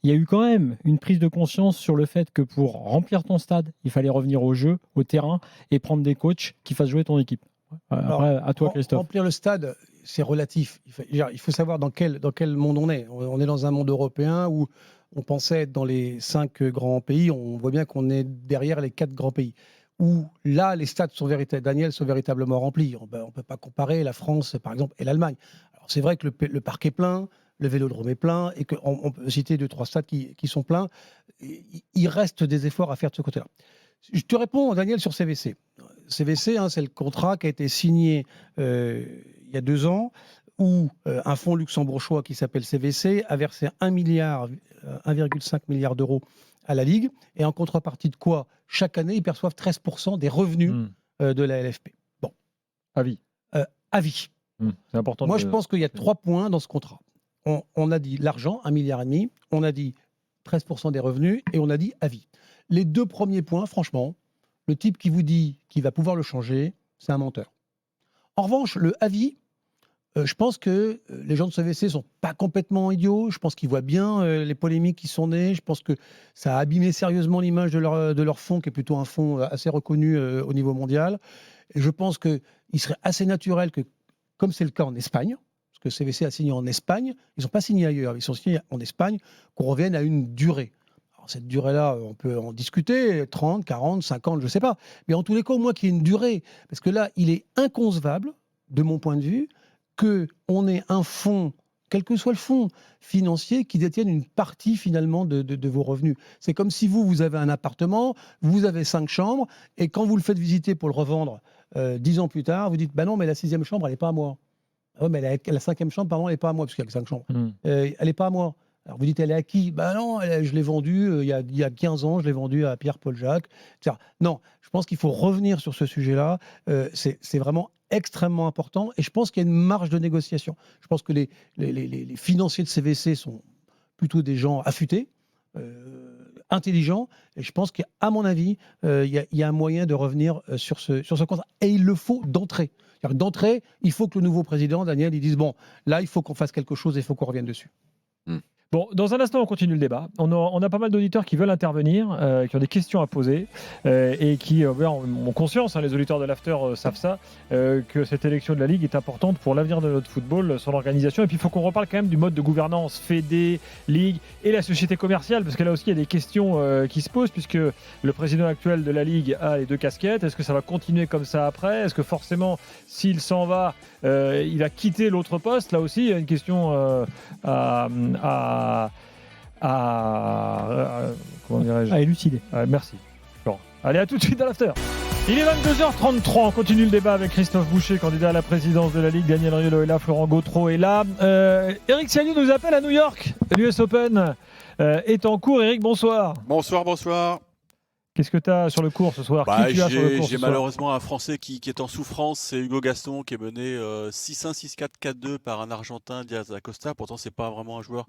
Speaker 4: il y a eu quand même une prise de conscience sur le fait que pour remplir ton stade, il fallait revenir au jeu, au terrain, et prendre des coachs qui fassent jouer ton équipe. Après, à toi, Christophe.
Speaker 2: Remplir le stade, c'est relatif. Il faut savoir dans quel monde on est. On est dans un monde européen où on pensait être dans les 5 grands pays. On voit bien qu'on est derrière les 4 grands pays. Où là, les stades sont véritablement remplis. On ne peut pas comparer la France, par exemple, et l'Allemagne. Alors, c'est vrai que le parc est plein, le Vélodrome est plein, et qu'on peut citer 2-3 stades qui sont pleins. Il reste des efforts à faire de ce côté-là. Je te réponds, Daniel, sur CVC. CVC, c'est le contrat qui a été signé il y a 2 ans, où un fonds luxembourgeois qui s'appelle CVC a versé 1,5 milliard d'euros à la Ligue, et en contrepartie de quoi, chaque année, ils perçoivent 13% des revenus de la LFP. Bon.
Speaker 1: À vie.
Speaker 2: À vie.
Speaker 1: C'est important.
Speaker 2: Moi, je pense qu'il y a 3 points dans ce contrat. On a dit l'argent, 1,5 milliard, on a dit 13% des revenus, et on a dit à vie. Les 2 premiers points, franchement, le type qui vous dit qu'il va pouvoir le changer, c'est un menteur. En revanche, le à vie, je pense que les gens de CVC ne sont pas complètement idiots. Je pense qu'ils voient bien les polémiques qui sont nées. Je pense que ça a abîmé sérieusement l'image de leur fonds, qui est plutôt un fonds assez reconnu au niveau mondial. Et je pense qu'il serait assez naturel que, comme c'est le cas en Espagne, parce que CVC a signé en Espagne, ils n'ont pas signé ailleurs, ils sont signés en Espagne, qu'on revienne à une durée. Alors, cette durée-là, on peut en discuter, 30, 40, 50, je ne sais pas. Mais en tous les cas, au moins qu'il y ait une durée. Parce que là, il est inconcevable, de mon point de vue, qu'on ait un fonds, quel que soit le fonds financier, qui détienne une partie finalement de vos revenus. C'est comme si vous avez un appartement, vous avez 5 chambres, et quand vous le faites visiter pour le revendre 10 ans plus tard, vous dites bah non, mais la 6e chambre, elle n'est pas à moi. Ah ouais, mais la 5e chambre, pardon, elle n'est pas à moi, parce qu'il y a que 5 chambres. Elle n'est pas à moi. Alors vous dites, elle est à qui? Ben non, je l'ai vendue il y a 15 ans, je l'ai vendue à Pierre-Paul Jacques. Etc. Non, je pense qu'il faut revenir sur ce sujet-là. C'est vraiment extrêmement important. Et je pense qu'il y a une marge de négociation. Je pense que les financiers de CVC sont plutôt des gens affûtés, intelligents. Et je pense qu'à mon avis, il y a un moyen de revenir sur ce contrat. Et il le faut d'entrée. D'entrée, il faut que le nouveau président, Daniel, il dise, bon, là, il faut qu'on fasse quelque chose et il faut qu'on revienne dessus.
Speaker 1: Bon, dans un instant, on continue le débat. On a pas mal d'auditeurs qui veulent intervenir, qui ont des questions à poser et qui ont conscience, les auditeurs de l'After savent ça, que cette élection de la Ligue est importante pour l'avenir de notre football, son organisation. Et puis, il faut qu'on reparle quand même du mode de gouvernance Fédé, Ligue et la société commerciale, parce que là aussi, il y a des questions qui se posent, puisque le président actuel de la Ligue a les 2 casquettes. Est-ce que ça va continuer comme ça après? Est-ce que forcément, s'il s'en va, il va quitter l'autre poste? Là aussi, il y a une question comment dirais-je,
Speaker 4: à élucider.
Speaker 1: merci. Bon. Allez, à tout de suite dans l'After. Il est 22h33, on continue le débat avec Christophe Boucher, candidat à la présidence de la Ligue, Daniel Riolo est là, Florent Gautreau est là. Eric Siani nous appelle à New York, l'US Open est en cours. Eric, bonsoir.
Speaker 5: Bonsoir.
Speaker 1: Qu'est-ce que tu as sur le cours ce soir?
Speaker 5: J'ai malheureusement un Français qui est en souffrance, c'est Hugo Gaston qui est mené 6-1, 6-4, 4-2 par un Argentin, Diaz Acosta. Pourtant, c'est pas vraiment un joueur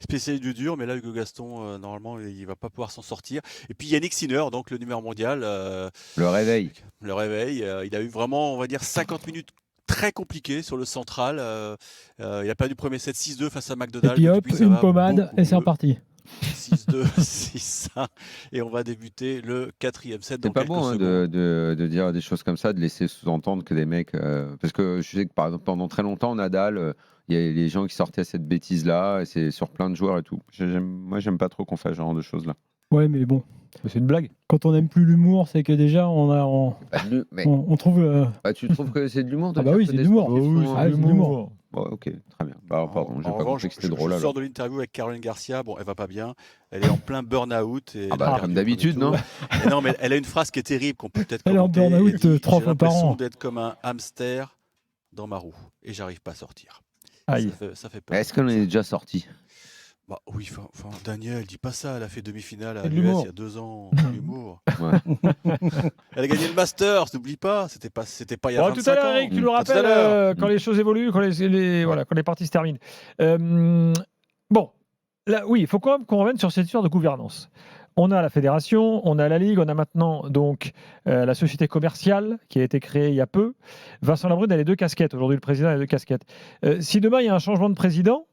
Speaker 5: spécialiste du dur, mais là, Hugo Gaston, normalement, il va pas pouvoir s'en sortir. Et puis Yannick Sinner, donc le numéro mondial.
Speaker 3: Le réveil.
Speaker 5: Il a eu vraiment, on va dire, 50 minutes très compliquées sur le central. Il a perdu le premier set 6-2 face à McDonald.
Speaker 4: Et puis hop, une pommade et c'est reparti.
Speaker 5: 6-2, 6-1 et on va débuter le 4e set.
Speaker 3: C'est pas bon de dire des choses comme ça, de laisser sous-entendre que des mecs... parce que je sais que par exemple, pendant très longtemps, Nadal, il y a les gens qui sortaient cette bêtise-là, et c'est sur plein de joueurs et tout. Moi, j'aime pas trop qu'on fasse ce genre de choses-là.
Speaker 4: Ouais, mais bon.
Speaker 1: C'est une blague.
Speaker 4: Quand on n'aime plus l'humour, c'est que déjà, on trouve...
Speaker 3: tu trouves que c'est de l'humour?
Speaker 4: Ah bah oui, c'est de l'humour.
Speaker 1: C'est de l'humour.
Speaker 3: Bon, ok, très bien. Pardon, j'ai pas compris que c'était drôle.
Speaker 5: Je sors de l'interview avec Caroline Garcia. Bon, elle va pas bien. Elle est en plein burn-out.
Speaker 3: Comme d'habitude, non?
Speaker 5: Non, mais elle a une phrase qui est terrible qu'on peut peut-être
Speaker 4: Elle est en burn-out 3 fois par an.
Speaker 5: J'ai l'impression d'être comme un hamster dans ma roue et j'arrive pas à sortir.
Speaker 1: Aïe.
Speaker 5: Ça fait peur.
Speaker 3: Est-ce qu'on est déjà sorti?
Speaker 5: Bah oui, enfin, Daniel, dis pas ça. Elle a fait demi-finale à
Speaker 2: C'est de
Speaker 5: l'US
Speaker 2: l'humour.
Speaker 5: il y a 2 ans. L'humour.
Speaker 3: Ouais.
Speaker 5: Elle a gagné le Masters, n'oublie pas. C'était pas il y a 25
Speaker 1: tout à l'heure,
Speaker 5: ans.
Speaker 1: Eric, tu le
Speaker 5: À tout à
Speaker 1: rappelles,
Speaker 5: l'heure.
Speaker 1: quand les choses évoluent, quand les parties se terminent. Bon, là, oui, il faut quand même qu'on revienne sur cette histoire de gouvernance. On a la fédération, on a la Ligue, on a maintenant donc la société commerciale qui a été créée il y a peu. Vincent Labrune a les 2 casquettes. Aujourd'hui, le président a les 2 casquettes. Si demain, il y a un changement de président,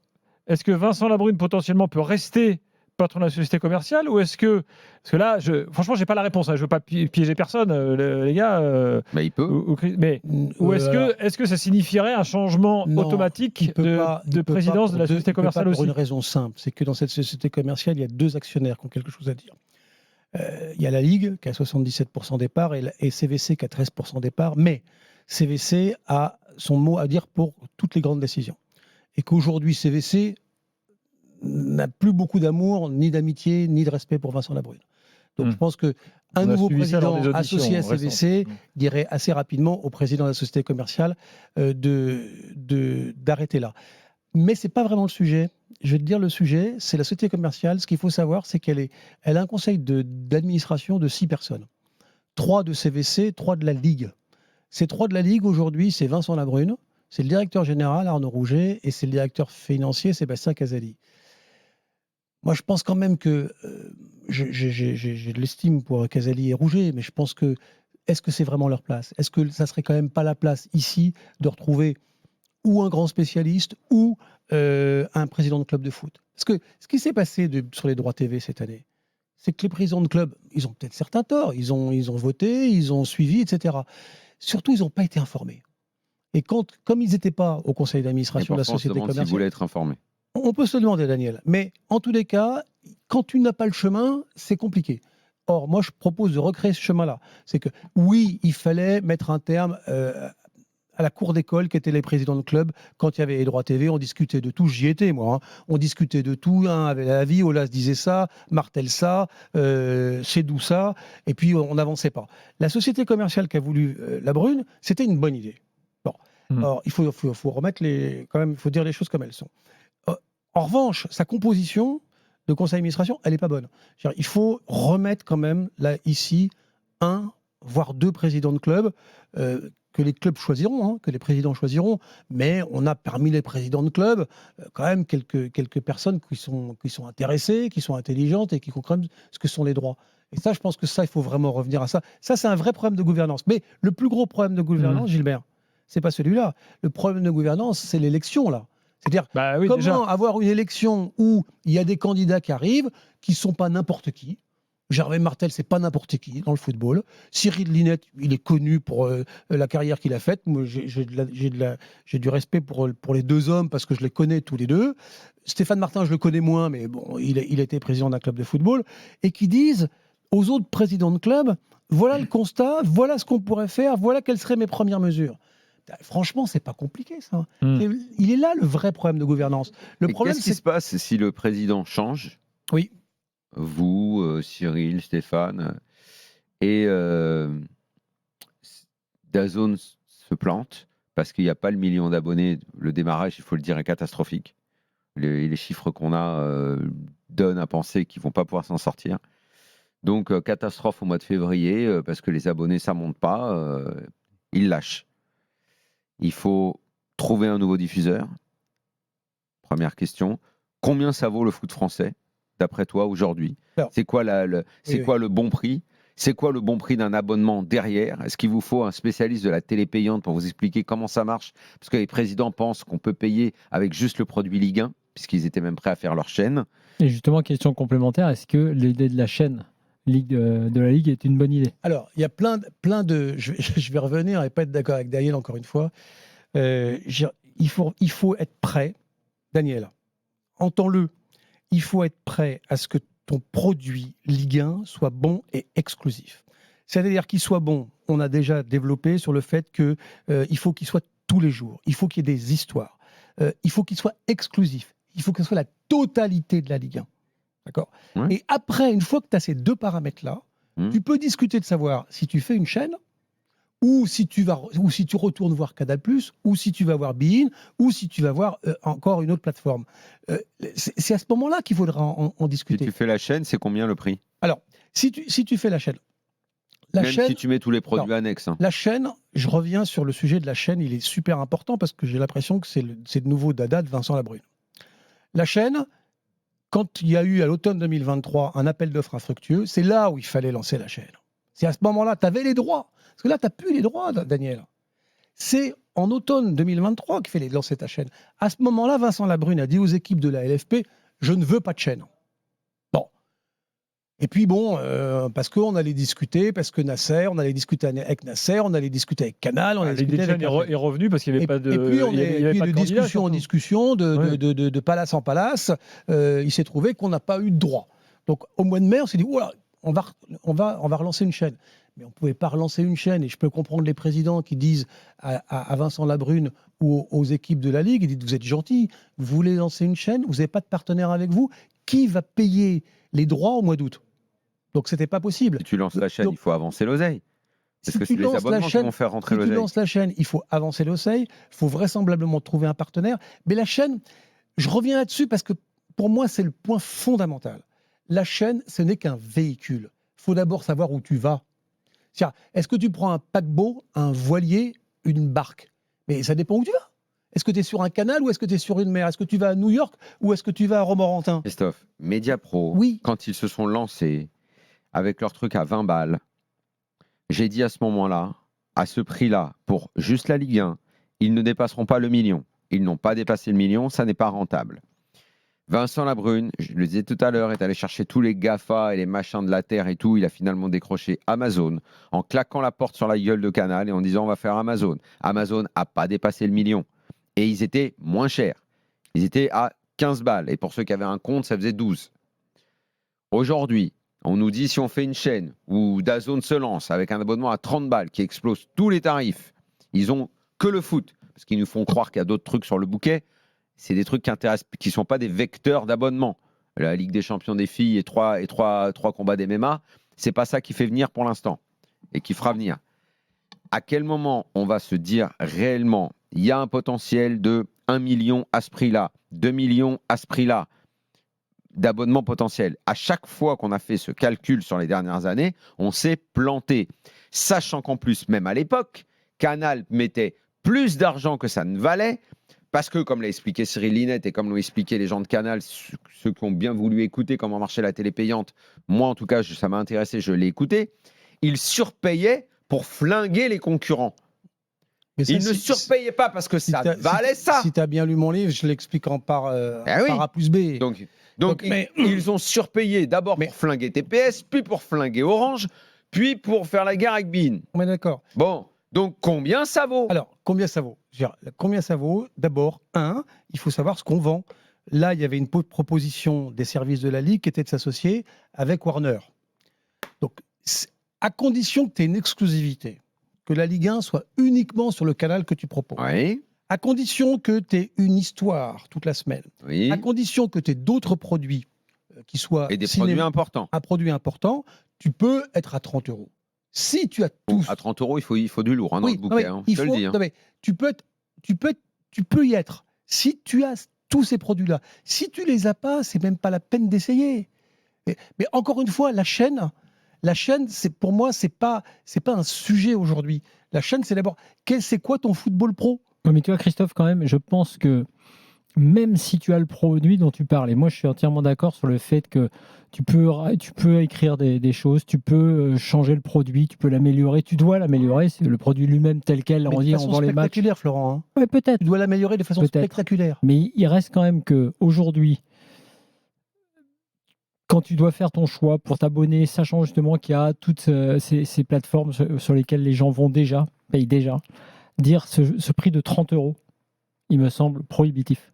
Speaker 1: est-ce que Vincent Labrune potentiellement peut rester patron de la société commerciale ou est-ce que... Parce que là, franchement, je n'ai pas la réponse. Je ne veux pas piéger personne, les gars.
Speaker 3: Mais il peut.
Speaker 1: Est-ce que ça signifierait un changement automatique de présidence de la société commerciale aussi?
Speaker 2: Pour une raison simple, c'est que dans cette société commerciale, il y a 2 actionnaires qui ont quelque chose à dire. Il y a la Ligue qui a 77% des parts et CVC qui a 13% des parts, mais CVC a son mot à dire pour toutes les grandes décisions. Et qu'aujourd'hui, CVC n'a plus beaucoup d'amour, ni d'amitié, ni de respect pour Vincent Labrune. Donc je pense qu'un nouveau président associé à CVC dirait assez rapidement au président de la société commerciale d'arrêter là. Mais ce n'est pas vraiment le sujet. Je vais te dire le sujet, c'est la société commerciale. Ce qu'il faut savoir, c'est qu'elle a un conseil d'administration de 6 personnes. 3 de CVC, 3 de la Ligue. Ces 3 de la Ligue, aujourd'hui, c'est Vincent Labrune, c'est le directeur général Arnaud Rouget et c'est le directeur financier Sébastien Casali. Moi, je pense quand même que j'ai de l'estime pour Casali et Rouget, mais je pense que est-ce que c'est vraiment leur place? Est-ce que ça serait quand même pas la place ici de retrouver ou un grand spécialiste ou un président de club de foot? Parce que ce qui s'est passé sur les droits TV cette année, c'est que les présidents de club, ils ont peut-être certains torts, ils ont voté, ils ont suivi, etc. Surtout, ils n'ont pas été informés. Et comme ils n'étaient pas au conseil d'administration de la société
Speaker 3: Si vous
Speaker 2: commerciale,
Speaker 3: voulez être informé.
Speaker 2: on peut se le demander, Daniel. Mais en tous les cas, quand tu n'as pas le chemin, c'est compliqué. Or, moi, je propose de recréer ce chemin-là. C'est que, oui, il fallait mettre un terme à la cour d'école qui étaient les présidents de club. Quand il y avait les droits TV, on discutait de tout. J'y étais, moi. On discutait de tout. Un avait la vie, Olas disait ça, Martel ça, Chédou ça. Et puis, on n'avançait pas. La société commerciale qui a voulu la Brune, c'était une bonne idée. Bon. Alors, il faut remettre quand même, il faut dire les choses comme elles sont. En revanche, sa composition de conseil d'administration, elle n'est pas bonne. Il faut remettre quand même, là, ici, un, voire deux présidents de club que les clubs choisiront, que les présidents choisiront. Mais on a parmi les présidents de club quand même quelques personnes qui sont intéressées, qui sont intelligentes et qui comprennent ce que sont les droits. Et ça, je pense que ça, il faut vraiment revenir à ça. Ça, c'est un vrai problème de gouvernance. Mais le plus gros problème de gouvernance, Gilbert, c'est pas celui-là. Le problème de gouvernance, c'est l'élection, là. C'est-à-dire, comment avoir une élection où il y a des candidats qui arrivent, qui ne sont pas n'importe qui. Gervais Martel, c'est pas n'importe qui dans le football. Cyril Linette, il est connu pour la carrière qu'il a faite. Moi, j'ai du respect pour les deux hommes parce que je les connais tous les deux. Stéphane Martin, je le connais moins, mais bon, il a été président d'un club de football. Et qui disent aux autres présidents de club, voilà le constat, voilà ce qu'on pourrait faire, voilà quelles seraient mes premières mesures. Franchement, c'est pas compliqué, ça. Il est là le vrai problème de gouvernance.
Speaker 3: Qu'est-ce qui se passe si le président change ?
Speaker 2: Oui.
Speaker 3: Vous, Cyril, Stéphane, et DAZN se plante parce qu'il n'y a pas le million d'abonnés. Le démarrage, il faut le dire, est catastrophique. Les chiffres qu'on a donnent à penser qu'ils ne vont pas pouvoir s'en sortir. Donc, catastrophe au mois de février, parce que les abonnés, ça ne monte pas. Ils lâchent. Il faut trouver un nouveau diffuseur. Première question. Combien ça vaut le foot français, d'après toi, aujourd'hui ? C'est quoi, quoi le bon prix ? C'est quoi le bon prix d'un abonnement derrière ? Est-ce qu'il vous faut un spécialiste de la télé payante pour vous expliquer comment ça marche ? Parce que les présidents pensent qu'on peut payer avec juste le produit Ligue 1, puisqu'ils étaient même prêts à faire leur chaîne.
Speaker 4: Et justement, question complémentaire, est-ce que l'idée de la chaîne de la Ligue est une bonne idée ?
Speaker 2: Alors, il y a plein de... Je vais revenir et pas être d'accord avec Daniel encore une fois. Il faut être prêt, Daniel, entends-le, il faut être prêt à ce que ton produit Ligue 1 soit bon et exclusif. C'est-à-dire qu'il soit bon, on a déjà développé sur le fait qu'il faut qu'il soit tous les jours, il faut qu'il y ait des histoires, il faut qu'il soit exclusif, il faut que ce soit la totalité de la Ligue 1. D'accord ? Et après, une fois que tu as ces deux paramètres-là, tu peux discuter de savoir si tu fais une chaîne, ou si tu retournes voir Canal+, ou si tu vas voir Bein, ou si tu vas voir encore une autre plateforme. C'est à ce moment-là qu'il faudra en discuter.
Speaker 3: Si tu fais la chaîne, c'est combien le prix ?
Speaker 2: Alors, si tu fais la chaîne...
Speaker 3: Si tu mets tous les produits annexes.
Speaker 2: La chaîne, je reviens sur le sujet de la chaîne, il est super important parce que j'ai l'impression que c'est le nouveau dada de Vincent Labrune. La chaîne... Quand il y a eu à l'automne 2023 un appel d'offres infructueux, c'est là où il fallait lancer la chaîne. C'est à ce moment-là, tu avais les droits. Parce que là, tu n'as plus les droits, Daniel. C'est en automne 2023 qu'il fallait lancer ta chaîne. À ce moment-là, Vincent Labrune a dit aux équipes de la LFP, je ne veux pas de chaîne. Bon. Et puis bon, parce qu'on allait discuter, parce que Nasser, on allait discuter avec Nasser, on allait discuter avec Canal, on allait discuter avec...
Speaker 1: est revenu parce qu'il n'y avait pas de...
Speaker 2: Et puis, de discussion en discussion, de palace en palace, il s'est trouvé qu'on n'a pas eu de droit. Donc au mois de mai, on s'est dit, voilà, on va relancer une chaîne. Mais on ne pouvait pas relancer une chaîne. Et je peux comprendre les présidents qui disent à Vincent Labrune ou aux équipes de la Ligue, ils disent, vous êtes gentils, vous voulez lancer une chaîne, vous n'avez pas de partenaire avec vous, qui va payer les droits au mois d'août ? Donc, c'était pas possible.
Speaker 3: Si tu lances la chaîne, il faut avancer l'oseille. Parce que
Speaker 2: si
Speaker 3: c'est les abonnements qui vont faire rentrer l'oseille.
Speaker 2: Si tu lances la chaîne, il faut avancer l'oseille. Il faut vraisemblablement trouver un partenaire. Mais la chaîne, je reviens là-dessus parce que pour moi, c'est le point fondamental. La chaîne, ce n'est qu'un véhicule. Il faut d'abord savoir où tu vas. Tiens, est-ce que tu prends un paquebot, un voilier, une barque ? Mais ça dépend où tu vas. Est-ce que tu es sur un canal ou est-ce que tu es sur une mer ? Est-ce que tu vas à New York ou est-ce que tu vas à Romorantin ?
Speaker 3: Christophe, Mediapro, quand ils se sont lancés avec leur truc à 20 balles, j'ai dit à ce moment-là, à ce prix-là, pour juste la Ligue 1, ils ne dépasseront pas le million. Ils n'ont pas dépassé le million, ça n'est pas rentable. Vincent Labrune, je le disais tout à l'heure, est allé chercher tous les GAFA et les machins de la Terre et tout. Il a finalement décroché Amazon en claquant la porte sur la gueule de Canal et en disant on va faire Amazon. Amazon n'a pas dépassé le million. Et ils étaient moins chers. Ils étaient à 15 balles. Et pour ceux qui avaient un compte, ça faisait 12. Aujourd'hui, on nous dit si on fait une chaîne où DAZN se lance avec un abonnement à 30 balles qui explose tous les tarifs, ils ont que le foot. Parce qu'ils nous font croire qu'il y a d'autres trucs sur le bouquet. C'est des trucs qui ne sont pas des vecteurs d'abonnement. La Ligue des champions des filles et trois combats d'MMA, c'est pas ça qui fait venir pour l'instant et qui fera venir. À quel moment on va se dire réellement, il y a un potentiel de 1 million à ce prix-là, 2 millions à ce prix-là d'abonnements potentiels. À chaque fois qu'on a fait ce calcul sur les dernières années, on s'est planté. Sachant qu'en plus, même à l'époque, Canal mettait plus d'argent que ça ne valait. Parce que, comme l'a expliqué Cyril Linette et comme l'ont expliqué les gens de Canal, ceux qui ont bien voulu écouter comment marchait la télé payante, moi en tout cas, ça m'a intéressé, je l'ai écouté, ils surpayaient pour flinguer les concurrents. Mais ça, ils ne surpayaient pas parce que ça valait ça.
Speaker 2: Si tu as bien lu mon livre, je l'explique en par A plus B.
Speaker 3: Donc ils ont surpayé d'abord pour flinguer TPS, puis pour flinguer Orange, puis pour faire la guerre avec Bein.
Speaker 2: On est d'accord.
Speaker 3: Bon, donc combien ça vaut ?
Speaker 2: Alors, combien ça vaut ? Combien ça vaut ? D'abord, il faut savoir ce qu'on vend. Là, il y avait une proposition des services de la Ligue qui était de s'associer avec Warner. Donc, à condition que tu aies une exclusivité, que la Ligue 1 soit uniquement sur le canal que tu proposes,
Speaker 3: oui.
Speaker 2: À condition que tu aies une histoire toute la semaine,
Speaker 3: oui.
Speaker 2: À condition que tu aies d'autres produits qui soient...
Speaker 3: Et des produits importants.
Speaker 2: Un produit important, tu peux être à 30 €. Si tu as tout...
Speaker 3: À 30 €, il faut du lourd dans le bouquet, je te le dis.
Speaker 2: Non, mais tu peux y être. Si tu as tous ces produits-là, si tu les as pas, c'est même pas la peine d'essayer. Mais encore une fois, la chaîne, pour moi, c'est pas un sujet aujourd'hui. La chaîne, c'est d'abord, c'est quoi ton football pro ?
Speaker 4: Mais tu vois, Christophe, quand même, je pense que même si tu as le produit dont tu parles, et moi je suis entièrement d'accord sur le fait que tu peux écrire des choses, tu peux changer le produit, tu peux l'améliorer, tu dois l'améliorer, c'est le produit lui-même tel quel, on dit, on vend les matchs.
Speaker 2: Spectaculaire, Florent. Hein.
Speaker 4: Ouais, peut-être.
Speaker 2: Tu dois l'améliorer de façon spectaculaire.
Speaker 4: Mais il reste quand même qu'aujourd'hui, quand tu dois faire ton choix pour t'abonner, sachant justement qu'il y a toutes ces plateformes sur lesquelles les gens payent déjà, dire ce prix de 30 €, il me semble prohibitif.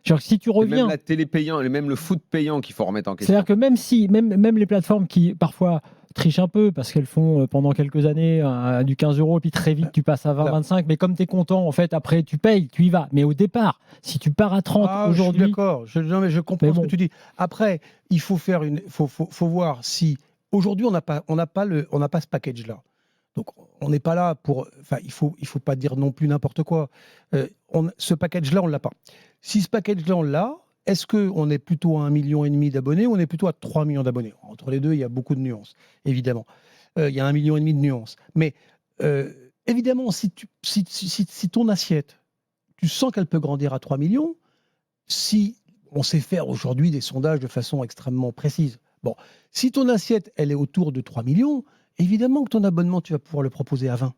Speaker 4: Genre, si tu reviens...
Speaker 3: Même la télé payante, et même le foot payant qu'il faut remettre en question.
Speaker 4: C'est-à-dire que même les plateformes qui parfois trichent un peu parce qu'elles font pendant quelques années du 15 € et puis très vite tu passes à 20-25, mais comme tu es content, en fait, après tu payes, tu y vas. Mais au départ, si tu pars à 30 aujourd'hui...
Speaker 2: Je suis d'accord, je comprends ce que tu dis. Après, il faut faire faut voir si... Aujourd'hui, on n'a pas ce package-là. Donc, on n'est pas là pour... Enfin, il faut pas dire non plus n'importe quoi. Ce package-là, on ne l'a pas. Si ce package-là, on l'a, est-ce qu'on est plutôt à 1,5 million d'abonnés ou on est plutôt à 3 millions d'abonnés ? Entre les deux, il y a beaucoup de nuances, évidemment. Il y a 1,5 million de nuances. Mais évidemment, si ton assiette, tu sens qu'elle peut grandir à 3 millions, si on sait faire aujourd'hui des sondages de façon extrêmement précise, bon, si ton assiette, elle est autour de 3 millions, évidemment que ton abonnement, tu vas pouvoir le proposer à 20.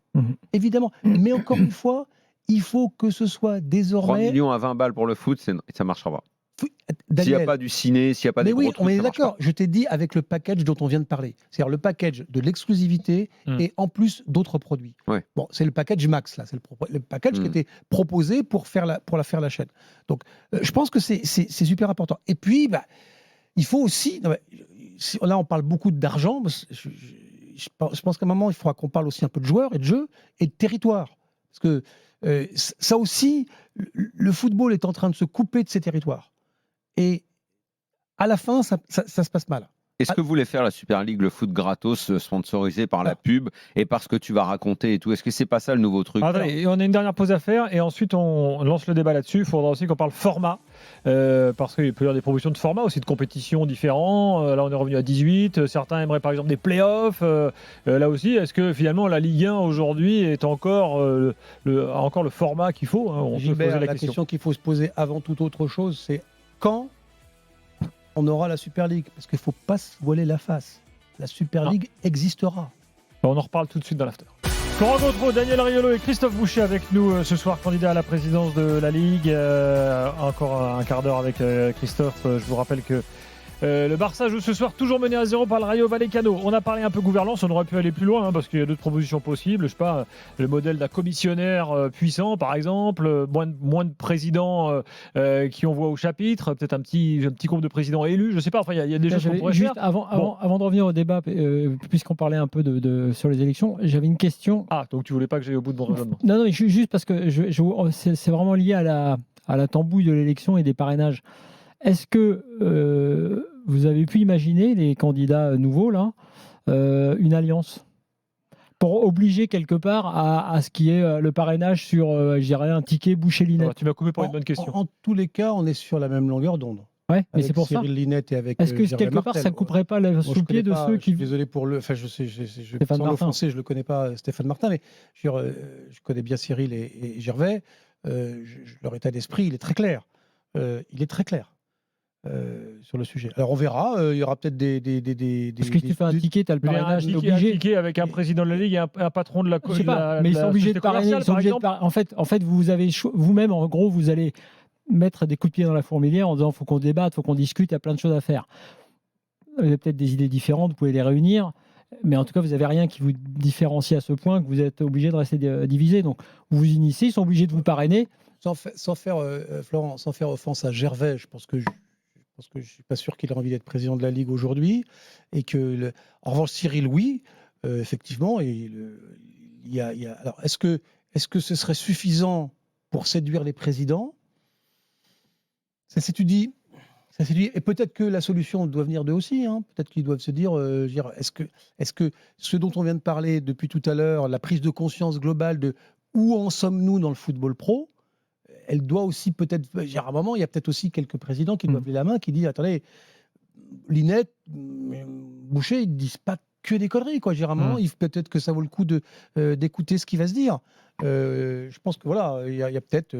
Speaker 2: Évidemment. Mais encore une fois, il faut que ce soit désormais...
Speaker 3: 3 millions à 20 balles pour le foot, ça ne marchera pas.
Speaker 2: Daniel,
Speaker 3: s'il n'y a pas du ciné, s'il n'y a pas des gros trucs,
Speaker 2: on est
Speaker 3: ça marche
Speaker 2: d'accord.
Speaker 3: pas.
Speaker 2: Je t'ai dit avec le package dont on vient de parler. C'est-à-dire le package de l'exclusivité et en plus d'autres produits.
Speaker 3: Ouais.
Speaker 2: Bon, c'est le package max, là. C'est le package qui était proposé pour faire la chaîne. Donc, je pense que c'est super important. Et puis, il faut aussi... là, on parle beaucoup d'argent. Je pense qu'à un moment, il faudra qu'on parle aussi un peu de joueurs et de jeux et de territoire. Parce que ça aussi, le football est en train de se couper de ses territoires. Et à la fin, ça se passe mal.
Speaker 3: Est-ce que vous voulez faire la Super League, le foot gratos, sponsorisé par la pub et parce que tu vas raconter et tout? Est-ce que c'est pas ça le nouveau truc?
Speaker 1: Et on a une dernière pause à faire et ensuite on lance le débat là-dessus. Il faudra aussi qu'on parle format parce qu'il peut y avoir des propositions de format aussi, de compétitions différents. Là, on est revenu à 18. Certains aimeraient par exemple des playoffs. Là aussi, est-ce que finalement la Ligue 1 aujourd'hui est encore le format qu'il faut, hein? On
Speaker 2: Gilbert,
Speaker 1: peut poser
Speaker 2: la question qu'il faut se poser avant toute autre chose, c'est quand on aura la Super League, parce qu'il ne faut pas se voiler la face. La Super League existera.
Speaker 1: On en reparle tout de suite dans l'after. Florent Gautreau, Daniel Riolo et Christophe Boucher avec nous ce soir, candidat à la présidence de la Ligue. Encore un quart d'heure avec Christophe. Je vous rappelle que le Barça joue ce soir toujours mené à 0 par le Rayo Vallecano. On a parlé un peu gouvernance, on aurait pu aller plus loin parce qu'il y a d'autres propositions possibles. Je sais pas, le modèle d'un commissionnaire puissant par exemple, moins de présidents qui on voit au chapitre, peut-être un petit groupe de présidents élus, je sais pas. Enfin, il y a des choses qu'on pourrait
Speaker 4: juste
Speaker 1: faire.
Speaker 4: Avant de revenir au débat, puisqu'on parlait un peu sur les élections, j'avais une question.
Speaker 1: Ah, donc tu voulais pas que j'aille au bout de mon raisonnement.
Speaker 4: Non, juste parce que c'est vraiment lié à la tambouille de l'élection et des parrainages. Est-ce que vous avez pu imaginer, les candidats nouveaux, là, une alliance pour obliger quelque part à ce qui est le parrainage sur, je dirais, un ticket Boucher-Linette?
Speaker 1: Tu m'as coupé pour une bonne question.
Speaker 2: En tous les cas, on est sur la même longueur d'onde.
Speaker 4: Ouais, mais
Speaker 2: Avec
Speaker 4: c'est pour
Speaker 2: Cyril
Speaker 4: ça.
Speaker 2: Linette et avec
Speaker 4: Est-ce que
Speaker 2: Gervais
Speaker 4: quelque part,
Speaker 2: Martel.
Speaker 4: ça ne couperait pas sous le pied de ceux qui.
Speaker 2: Je suis désolé pour le. Enfin, je sais,
Speaker 4: Stéphane
Speaker 2: sans
Speaker 4: Martin.
Speaker 2: l'offenser, je ne le connais pas, Stéphane Martin, mais je connais bien Cyril et Gervais. Leur état d'esprit, il est très clair. Il est très clair. Sur le sujet. Alors on verra, il y aura peut-être des
Speaker 4: Parce que si tu fais un ticket, tu as le parrainage, t'es
Speaker 1: Un
Speaker 4: obligé.
Speaker 1: ticket avec un président de la Ligue et un patron de la
Speaker 4: Je sais pas, mais ils sont obligés de parrainer. En fait, vous avez vous-même, en gros, vous allez mettre des coups de pied dans la fourmilière en disant faut qu'on débatte, faut qu'on discute, il y a plein de choses à faire. Vous avez peut-être des idées différentes, vous pouvez les réunir, mais en tout cas, vous n'avez rien qui vous différencie à ce point que vous êtes obligé de rester divisé. Donc, vous vous initiez, ils sont obligés de vous parrainer.
Speaker 2: Sans faire Florent, sans faire offense à Gervais, je pense que je ne suis pas sûr qu'il ait envie d'être président de la Ligue aujourd'hui. Et que, en revanche, Cyril, oui, effectivement. Alors, est-ce que ce serait suffisant pour séduire les présidents? Ça s'étudie. Et peut-être que la solution doit venir d'eux aussi. Peut-être qu'ils doivent se dire, est-ce que ce dont on vient de parler depuis tout à l'heure, la prise de conscience globale de où en sommes-nous dans le football pro, elle doit aussi peut-être, à un moment, il y a peut-être aussi quelques présidents qui doivent lever la main, qui disent, attendez, Linette, Boucher, ils ne disent pas que des conneries, quoi. À un moment, peut-être que ça vaut le coup d'écouter ce qui va se dire. Je pense que voilà, il y a peut-être...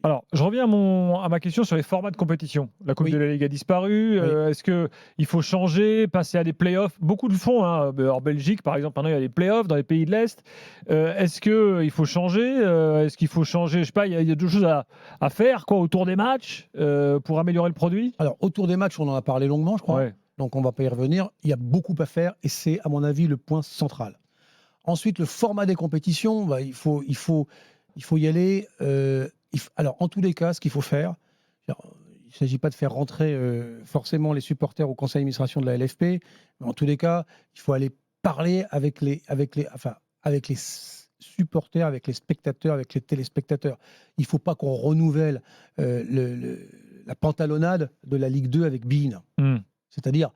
Speaker 1: Alors, je reviens à ma question sur les formats de compétition. La Coupe de la Ligue a disparu. Est-ce qu'il faut changer, passer à des play-offs? Beaucoup le font. En Belgique, par exemple, maintenant, il y a des play-offs dans les pays de l'Est. Est-ce qu'il faut changer? Est-ce qu'il faut changer? Je ne sais pas, il y a deux choses à faire autour des matchs pour améliorer le produit?
Speaker 2: Alors, autour des matchs, on en a parlé longuement, je crois. Ouais. Donc, on ne va pas y revenir. Il y a beaucoup à faire et c'est, à mon avis, le point central. Ensuite, le format des compétitions, il faut y aller... Alors, en tous les cas, ce qu'il faut faire, il ne s'agit pas de faire rentrer forcément les supporters au conseil d'administration de la LFP, mais en tous les cas, il faut aller parler avec les supporters, avec les spectateurs, avec les téléspectateurs. Il ne faut pas qu'on renouvelle la pantalonnade de la Ligue 2 avec beIN. C'est-à-dire,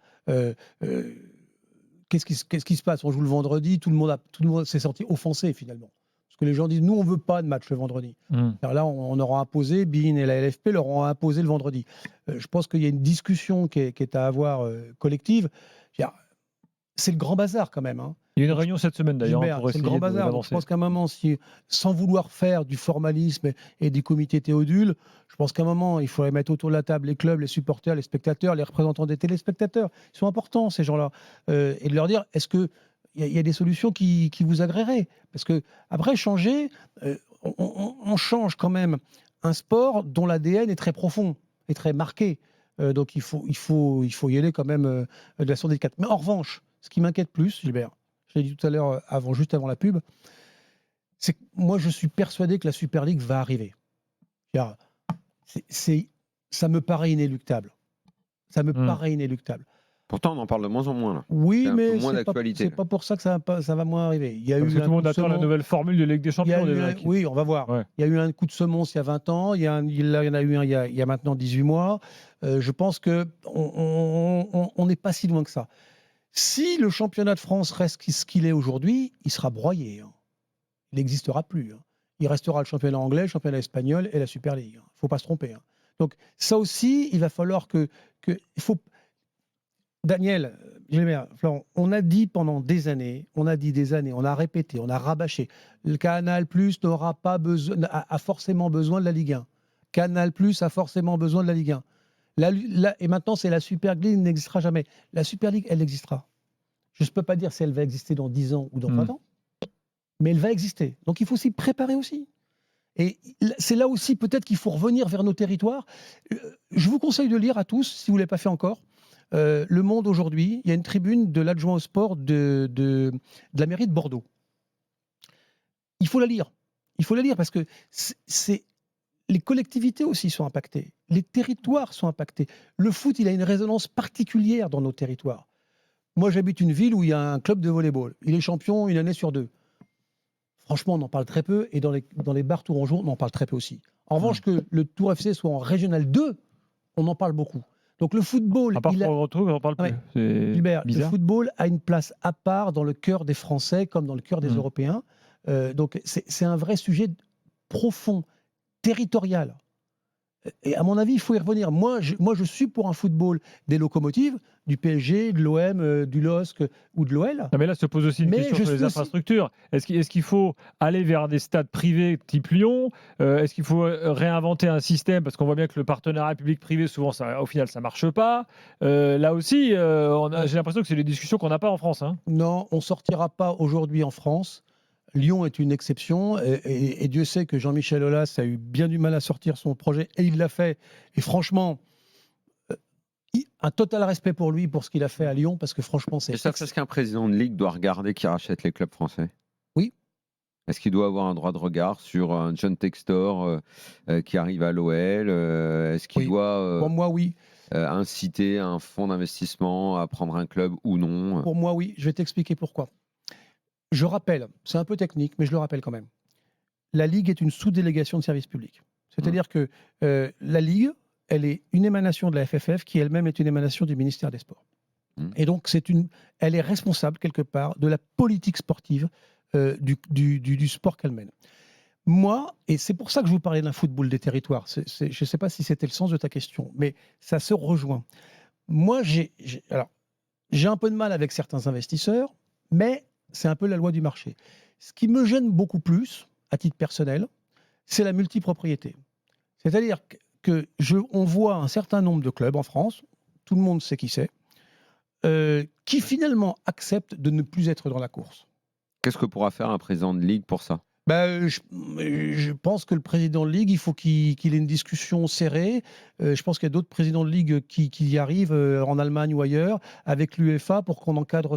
Speaker 2: qu'est-ce qui se passe? On joue le vendredi, tout le monde s'est senti offensé finalement. Parce que les gens disent, nous, on ne veut pas de match le vendredi. Alors là, on aura imposé, beIN et la LFP leur ont imposé le vendredi. Je pense qu'il y a une discussion qui est à avoir collective. C'est le grand bazar quand même.
Speaker 1: Il y a une réunion cette semaine d'ailleurs.
Speaker 2: C'est le grand bazar. Donc, je pense qu'à un moment, sans vouloir faire du formalisme et du comité Théodule, je pense qu'à un moment, il faudrait mettre autour de la table les clubs, les supporters, les spectateurs, les représentants des téléspectateurs. Ils sont importants, ces gens-là. Et de leur dire, est-ce que il y a des solutions qui vous agréeraient. Parce que après, changer, on change quand même un sport dont l'ADN est très profond et très marqué. Donc il faut y aller quand même de la façon délicate. Mais en revanche, ce qui m'inquiète plus, Gilbert, je l'ai dit tout à l'heure, juste avant la pub, c'est que moi je suis persuadé que la Super League va arriver. Ça me paraît inéluctable. Paraît inéluctable.
Speaker 3: Pourtant, on en parle de moins en moins. Là.
Speaker 2: Oui, mais c'est pas pour ça que ça va moins arriver. Il y a
Speaker 1: Parce que tout le monde attend la nouvelle formule de Ligue des Champions.
Speaker 2: Oui, on va voir. Ouais. Il y a eu un coup de semonce il y a 20 ans. Il y en a eu un il y a maintenant 18 mois. Je pense qu'on n'est pas si loin que ça. Si le championnat de France reste ce qu'il est aujourd'hui, il sera broyé. Il n'existera plus. Il restera le championnat anglais, le championnat espagnol et la Super League. Il ne faut pas se tromper. Donc ça aussi, il va falloir Daniel, Florent, on a dit pendant des années, on a répété, on a rabâché. Le Canal+ n'aura pas besoin, a forcément besoin de la Ligue 1. Canal+ a forcément besoin de la Ligue 1. Et maintenant, c'est la Super League n'existera jamais. La Super League, elle existera. Je ne peux pas dire si elle va exister dans 10 ans ou dans 20 ans. mais elle va exister. Donc il faut s'y préparer aussi. Et c'est là aussi peut-être qu'il faut revenir vers nos territoires. Je vous conseille de lire à tous, si vous ne l'avez pas fait encore, Le Monde aujourd'hui. Il y a une tribune de l'adjoint au sport de la mairie de Bordeaux. Il faut la lire. Il faut la lire parce que les collectivités aussi sont impactées. Les territoires sont impactés. Le foot, il a une résonance particulière dans nos territoires. Moi, j'habite une ville où il y a un club de volley-ball. Il est champion une année sur 2. Franchement, on en parle très peu. Et dans les bars tourangeaux, on en parle très peu aussi. En revanche, que le Tour FC soit en Régional 2, on en parle beaucoup. Donc le football...
Speaker 1: À part pour le retour, on n'en parle plus. C'est
Speaker 2: Gilbert, le
Speaker 1: bizarre.
Speaker 2: football a une place à part dans le cœur des Français comme dans le cœur des Européens. Donc c'est un vrai sujet profond, territorial. Et à mon avis, il faut y revenir. Moi, je suis pour un football des locomotives, du PSG, de l'OM, du LOSC ou de l'OL.
Speaker 1: Non, mais là se pose aussi une question sur les infrastructures. Est-ce qu'il faut aller vers des stades privés type Lyon ? Est-ce qu'il faut réinventer un système ? Parce qu'on voit bien que le partenariat public-privé, souvent, au final, ça ne marche pas. Là aussi, j'ai l'impression que c'est des discussions qu'on n'a pas en France. Hein.
Speaker 2: Non, on ne sortira pas aujourd'hui en France. Lyon est une exception et Dieu sait que Jean-Michel Aulas a eu bien du mal à sortir son projet et il l'a fait. Et franchement, un total respect pour lui, pour ce qu'il a fait à Lyon, parce que franchement, c'est...
Speaker 3: Est-ce qu'un président de ligue doit regarder qui rachète les clubs français ?
Speaker 2: Oui.
Speaker 3: Est-ce qu'il doit avoir un droit de regard sur un John Textor qui arrive à l'OL ? Est-ce qu'il doit
Speaker 2: pour moi, oui.
Speaker 3: Inciter un fonds d'investissement à prendre un club ou non ?
Speaker 2: Pour moi, oui. Je vais t'expliquer pourquoi. Je rappelle, c'est un peu technique, mais je le rappelle quand même. La Ligue est une sous-délégation de service public. C'est-à-dire que la Ligue, elle est une émanation de la FFF qui elle-même est une émanation du ministère des Sports. Et donc, elle est responsable, quelque part, de la politique sportive du sport qu'elle mène. Moi, et c'est pour ça que je vous parlais d'un football des territoires, je ne sais pas si c'était le sens de ta question, mais ça se rejoint. Moi, j'ai un peu de mal avec certains investisseurs, mais c'est un peu la loi du marché. Ce qui me gêne beaucoup plus, à titre personnel, c'est la multipropriété. C'est-à-dire qu'on voit un certain nombre de clubs en France, tout le monde sait qui c'est, qui finalement acceptent de ne plus être dans la course.
Speaker 3: Qu'est-ce que pourra faire un président de ligue pour ça ?
Speaker 2: Je pense que le président de ligue, il faut qu'il ait une discussion serrée. Je pense qu'il y a d'autres présidents de ligue qui y arrivent en Allemagne ou ailleurs avec l'UEFA pour qu'on encadre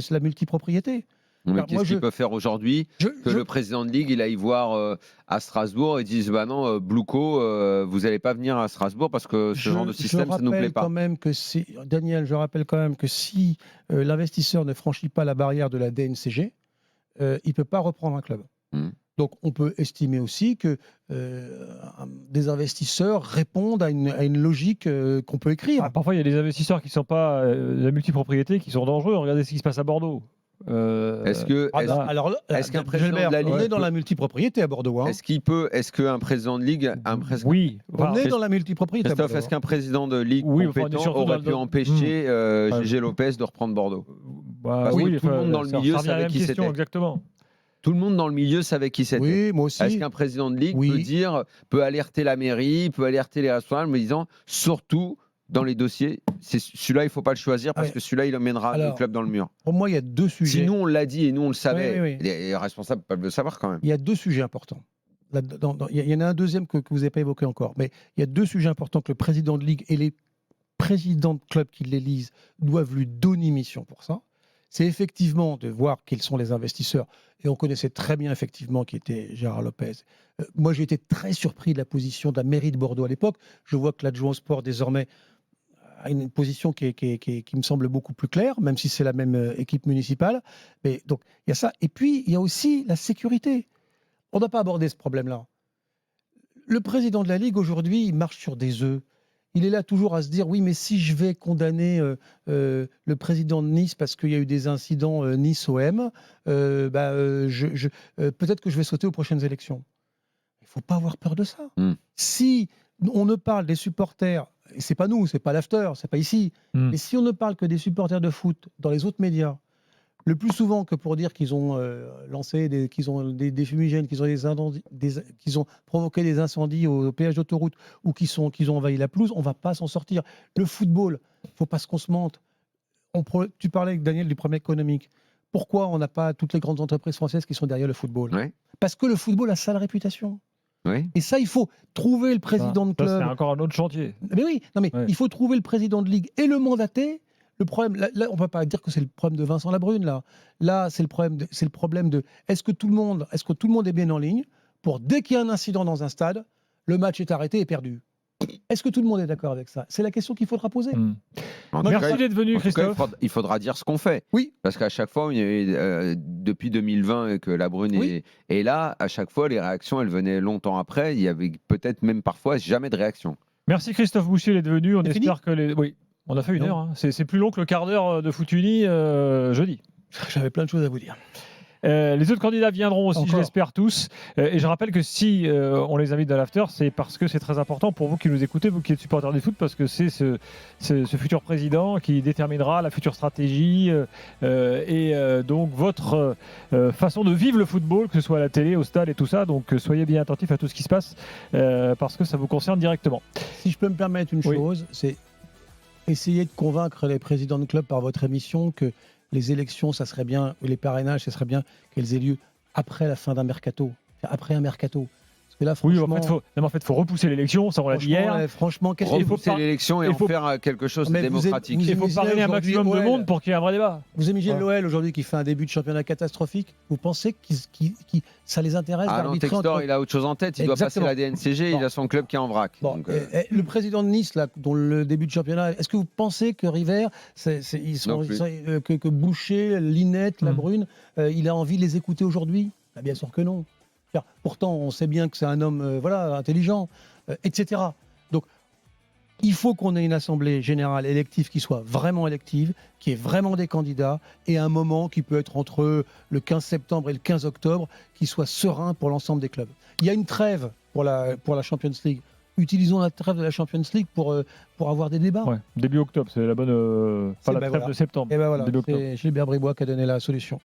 Speaker 2: la multipropriété.
Speaker 3: Mais qu'est-ce qu'il peut faire aujourd'hui que le président de ligue il aille voir à Strasbourg et dise bah non Bluco vous n'allez pas venir à Strasbourg parce que ce genre de système ça nous plaît pas.
Speaker 2: Daniel, je rappelle quand même que si l'investisseur ne franchit pas la barrière de la DNCG, il ne peut pas reprendre un club. Donc on peut estimer aussi que des investisseurs répondent à une logique qu'on peut écrire.
Speaker 1: Parfois il y a des investisseurs qui ne sont pas la multipropriété qui sont dangereux. Regardez ce qui se passe à Bordeaux.
Speaker 3: Est-ce qu'un président de la ligue
Speaker 2: on est dans la multipropriété à Bordeaux. Hein.
Speaker 3: Est-ce qu'un président de ligue,
Speaker 1: oui,
Speaker 2: on est dans la multipropriété.
Speaker 3: Est-ce qu'un président de ligue compétent aurait pu empêcher Gégé Lopez de reprendre Bordeaux ? Parce que tout le monde dans le milieu savait qui c'était.
Speaker 1: Exactement.
Speaker 3: Tout le monde dans le milieu savait qui c'était.
Speaker 2: Oui, moi aussi.
Speaker 3: Est-ce qu'un président de ligue peut alerter la mairie, peut alerter les responsables, me disant surtout dans les dossiers, celui-là il ne faut pas le choisir parce que celui-là il mènera le club dans le mur.
Speaker 2: Pour moi il y a deux sujets.
Speaker 3: Si nous on l'a dit et nous on le savait, les responsables peuvent le savoir quand même.
Speaker 2: Il y a deux sujets importants. Il y en a un deuxième que vous n'avez pas évoqué encore, mais il y a deux sujets importants que le président de ligue et les présidents de club qui l'élisent doivent lui donner mission pour ça. C'est effectivement de voir quels sont les investisseurs. Et on connaissait très bien effectivement qui était Gérard Lopez. Moi, j'ai été très surpris de la position de la mairie de Bordeaux à l'époque. Je vois que l'adjoint au sport désormais a une position qui me semble beaucoup plus claire, même si c'est la même équipe municipale. Mais donc, il y a ça. Et puis, il y a aussi la sécurité. On n'a pas abordé ce problème-là. Le président de la Ligue, aujourd'hui, il marche sur des œufs. Il est là toujours à se dire, oui, mais si je vais condamner le président de Nice parce qu'il y a eu des incidents Nice-OM, peut-être que je vais sauter aux prochaines élections. Il ne faut pas avoir peur de ça. Si on ne parle des supporters, et c'est pas nous, c'est pas l'after, c'est pas ici, mais si on ne parle que des supporters de foot dans les autres médias, le plus souvent que pour dire qu'ils ont qu'ils ont des fumigènes, qu'ils ont provoqué des incendies au péage d'autoroute ou qu'ils ont envahi la pelouse, on ne va pas s'en sortir. Le football, il ne faut pas qu'on se mente. Tu parlais avec Daniel du problème économique. pourquoi on n'a pas toutes les grandes entreprises françaises qui sont derrière le football.
Speaker 3: Ouais.
Speaker 2: Parce que le football a sale réputation.
Speaker 3: Oui.
Speaker 2: Et ça, il faut trouver le président de
Speaker 1: Ça,
Speaker 2: club.
Speaker 1: c'est encore un autre chantier.
Speaker 2: Mais oui, non mais
Speaker 1: Ouais.
Speaker 2: il faut trouver le président de ligue et le mandater. Le problème, là, on ne peut pas dire que c'est le problème de Vincent Labrune. Là, c'est le problème de est-ce que tout le monde est bien en ligne pour dès qu'il y a un incident dans un stade, le match est arrêté et perdu. Est-ce que tout le monde est d'accord avec ça? C'est la question qu'il faudra poser.
Speaker 3: En tout
Speaker 1: Merci
Speaker 3: cas,
Speaker 1: d'être venu,
Speaker 3: en tout cas,
Speaker 1: Christophe.
Speaker 3: il faudra dire ce qu'on fait.
Speaker 2: Oui.
Speaker 3: Parce qu'à chaque fois, depuis 2020 que Labrune
Speaker 2: Oui.
Speaker 3: est là, à chaque fois, les réactions, elles venaient longtemps après. Il y avait peut-être même parfois jamais de réaction.
Speaker 1: Merci Christophe Boucher d'être venu. On
Speaker 2: C'est
Speaker 1: espère que les. Oui, on a fait une
Speaker 2: Non.
Speaker 1: heure. Hein. C'est plus long que le quart d'heure de Foutuni jeudi.
Speaker 2: J'avais plein de choses à vous dire.
Speaker 1: Les autres candidats viendront aussi, je
Speaker 2: Encore.
Speaker 1: l'espère tous. Et je rappelle que si on les invite dans l'after, c'est parce que c'est très important pour vous qui nous écoutez, vous qui êtes supporters du foot, parce que c'est ce futur président qui déterminera la future stratégie et donc votre façon de vivre le football, que ce soit à la télé, au stade et tout ça. Donc soyez bien attentifs à tout ce qui se passe parce que ça vous concerne directement.
Speaker 2: Si je peux me permettre une
Speaker 1: Oui.
Speaker 2: chose, c'est essayer de convaincre les présidents de club par votre émission que les élections, ça serait bien, ou les parrainages, ça serait bien qu'elles aient lieu après la fin d'un mercato, après un mercato. Parce que là,
Speaker 1: Oui,
Speaker 2: franchement,
Speaker 1: en fait, faut repousser l'élection, ça on l'a dit hier.
Speaker 2: franchement, qu'est-ce qu'il faut
Speaker 3: Repousser l'élection et
Speaker 1: il
Speaker 3: en
Speaker 1: faut-
Speaker 3: faire quelque chose de
Speaker 2: Mais vous êtes-
Speaker 3: démocratique.
Speaker 2: vous
Speaker 1: Il faut
Speaker 2: imaginez
Speaker 1: parrainer un
Speaker 2: aujourd'hui
Speaker 1: maximum de
Speaker 2: OL.
Speaker 1: monde pour qu'il y ait un vrai débat.
Speaker 2: Vous imaginez
Speaker 1: Voilà.
Speaker 2: l'OL aujourd'hui qui fait un début de championnat catastrophique. Vous pensez que ça les intéresse
Speaker 3: Ah non,
Speaker 2: d'arbitrer
Speaker 3: Textor,
Speaker 2: entre...
Speaker 3: il a autre chose en tête. Il doit passer
Speaker 2: Exactement.
Speaker 3: la DNCG.
Speaker 2: Bon.
Speaker 3: Il a son club qui est en vrac.
Speaker 2: Bon,
Speaker 3: Donc,
Speaker 2: le président de Nice, là, dont le début de championnat, est-ce que vous pensez que River,
Speaker 3: Non plus.
Speaker 2: que Boucher, Linette, Labrune, il a envie de les écouter aujourd'hui? Bah, bien sûr que non. Car pourtant, on sait bien que c'est un homme intelligent, etc. Donc, il faut qu'on ait une assemblée générale élective qui soit vraiment élective, qui ait vraiment des candidats, et un moment qui peut être entre le 15 septembre et le 15 octobre, qui soit serein pour l'ensemble des clubs. Il y a une trêve pour la Champions League. Utilisons la trêve de la Champions League pour avoir des débats.
Speaker 1: Ouais, début octobre, c'est la bonne. Pas
Speaker 2: C'est-
Speaker 1: la
Speaker 2: ben
Speaker 1: trêve
Speaker 2: voilà.
Speaker 1: de septembre.
Speaker 2: Et ben voilà,
Speaker 1: Début octobre.
Speaker 2: c'est Gilbert Bribois qui a donné la solution.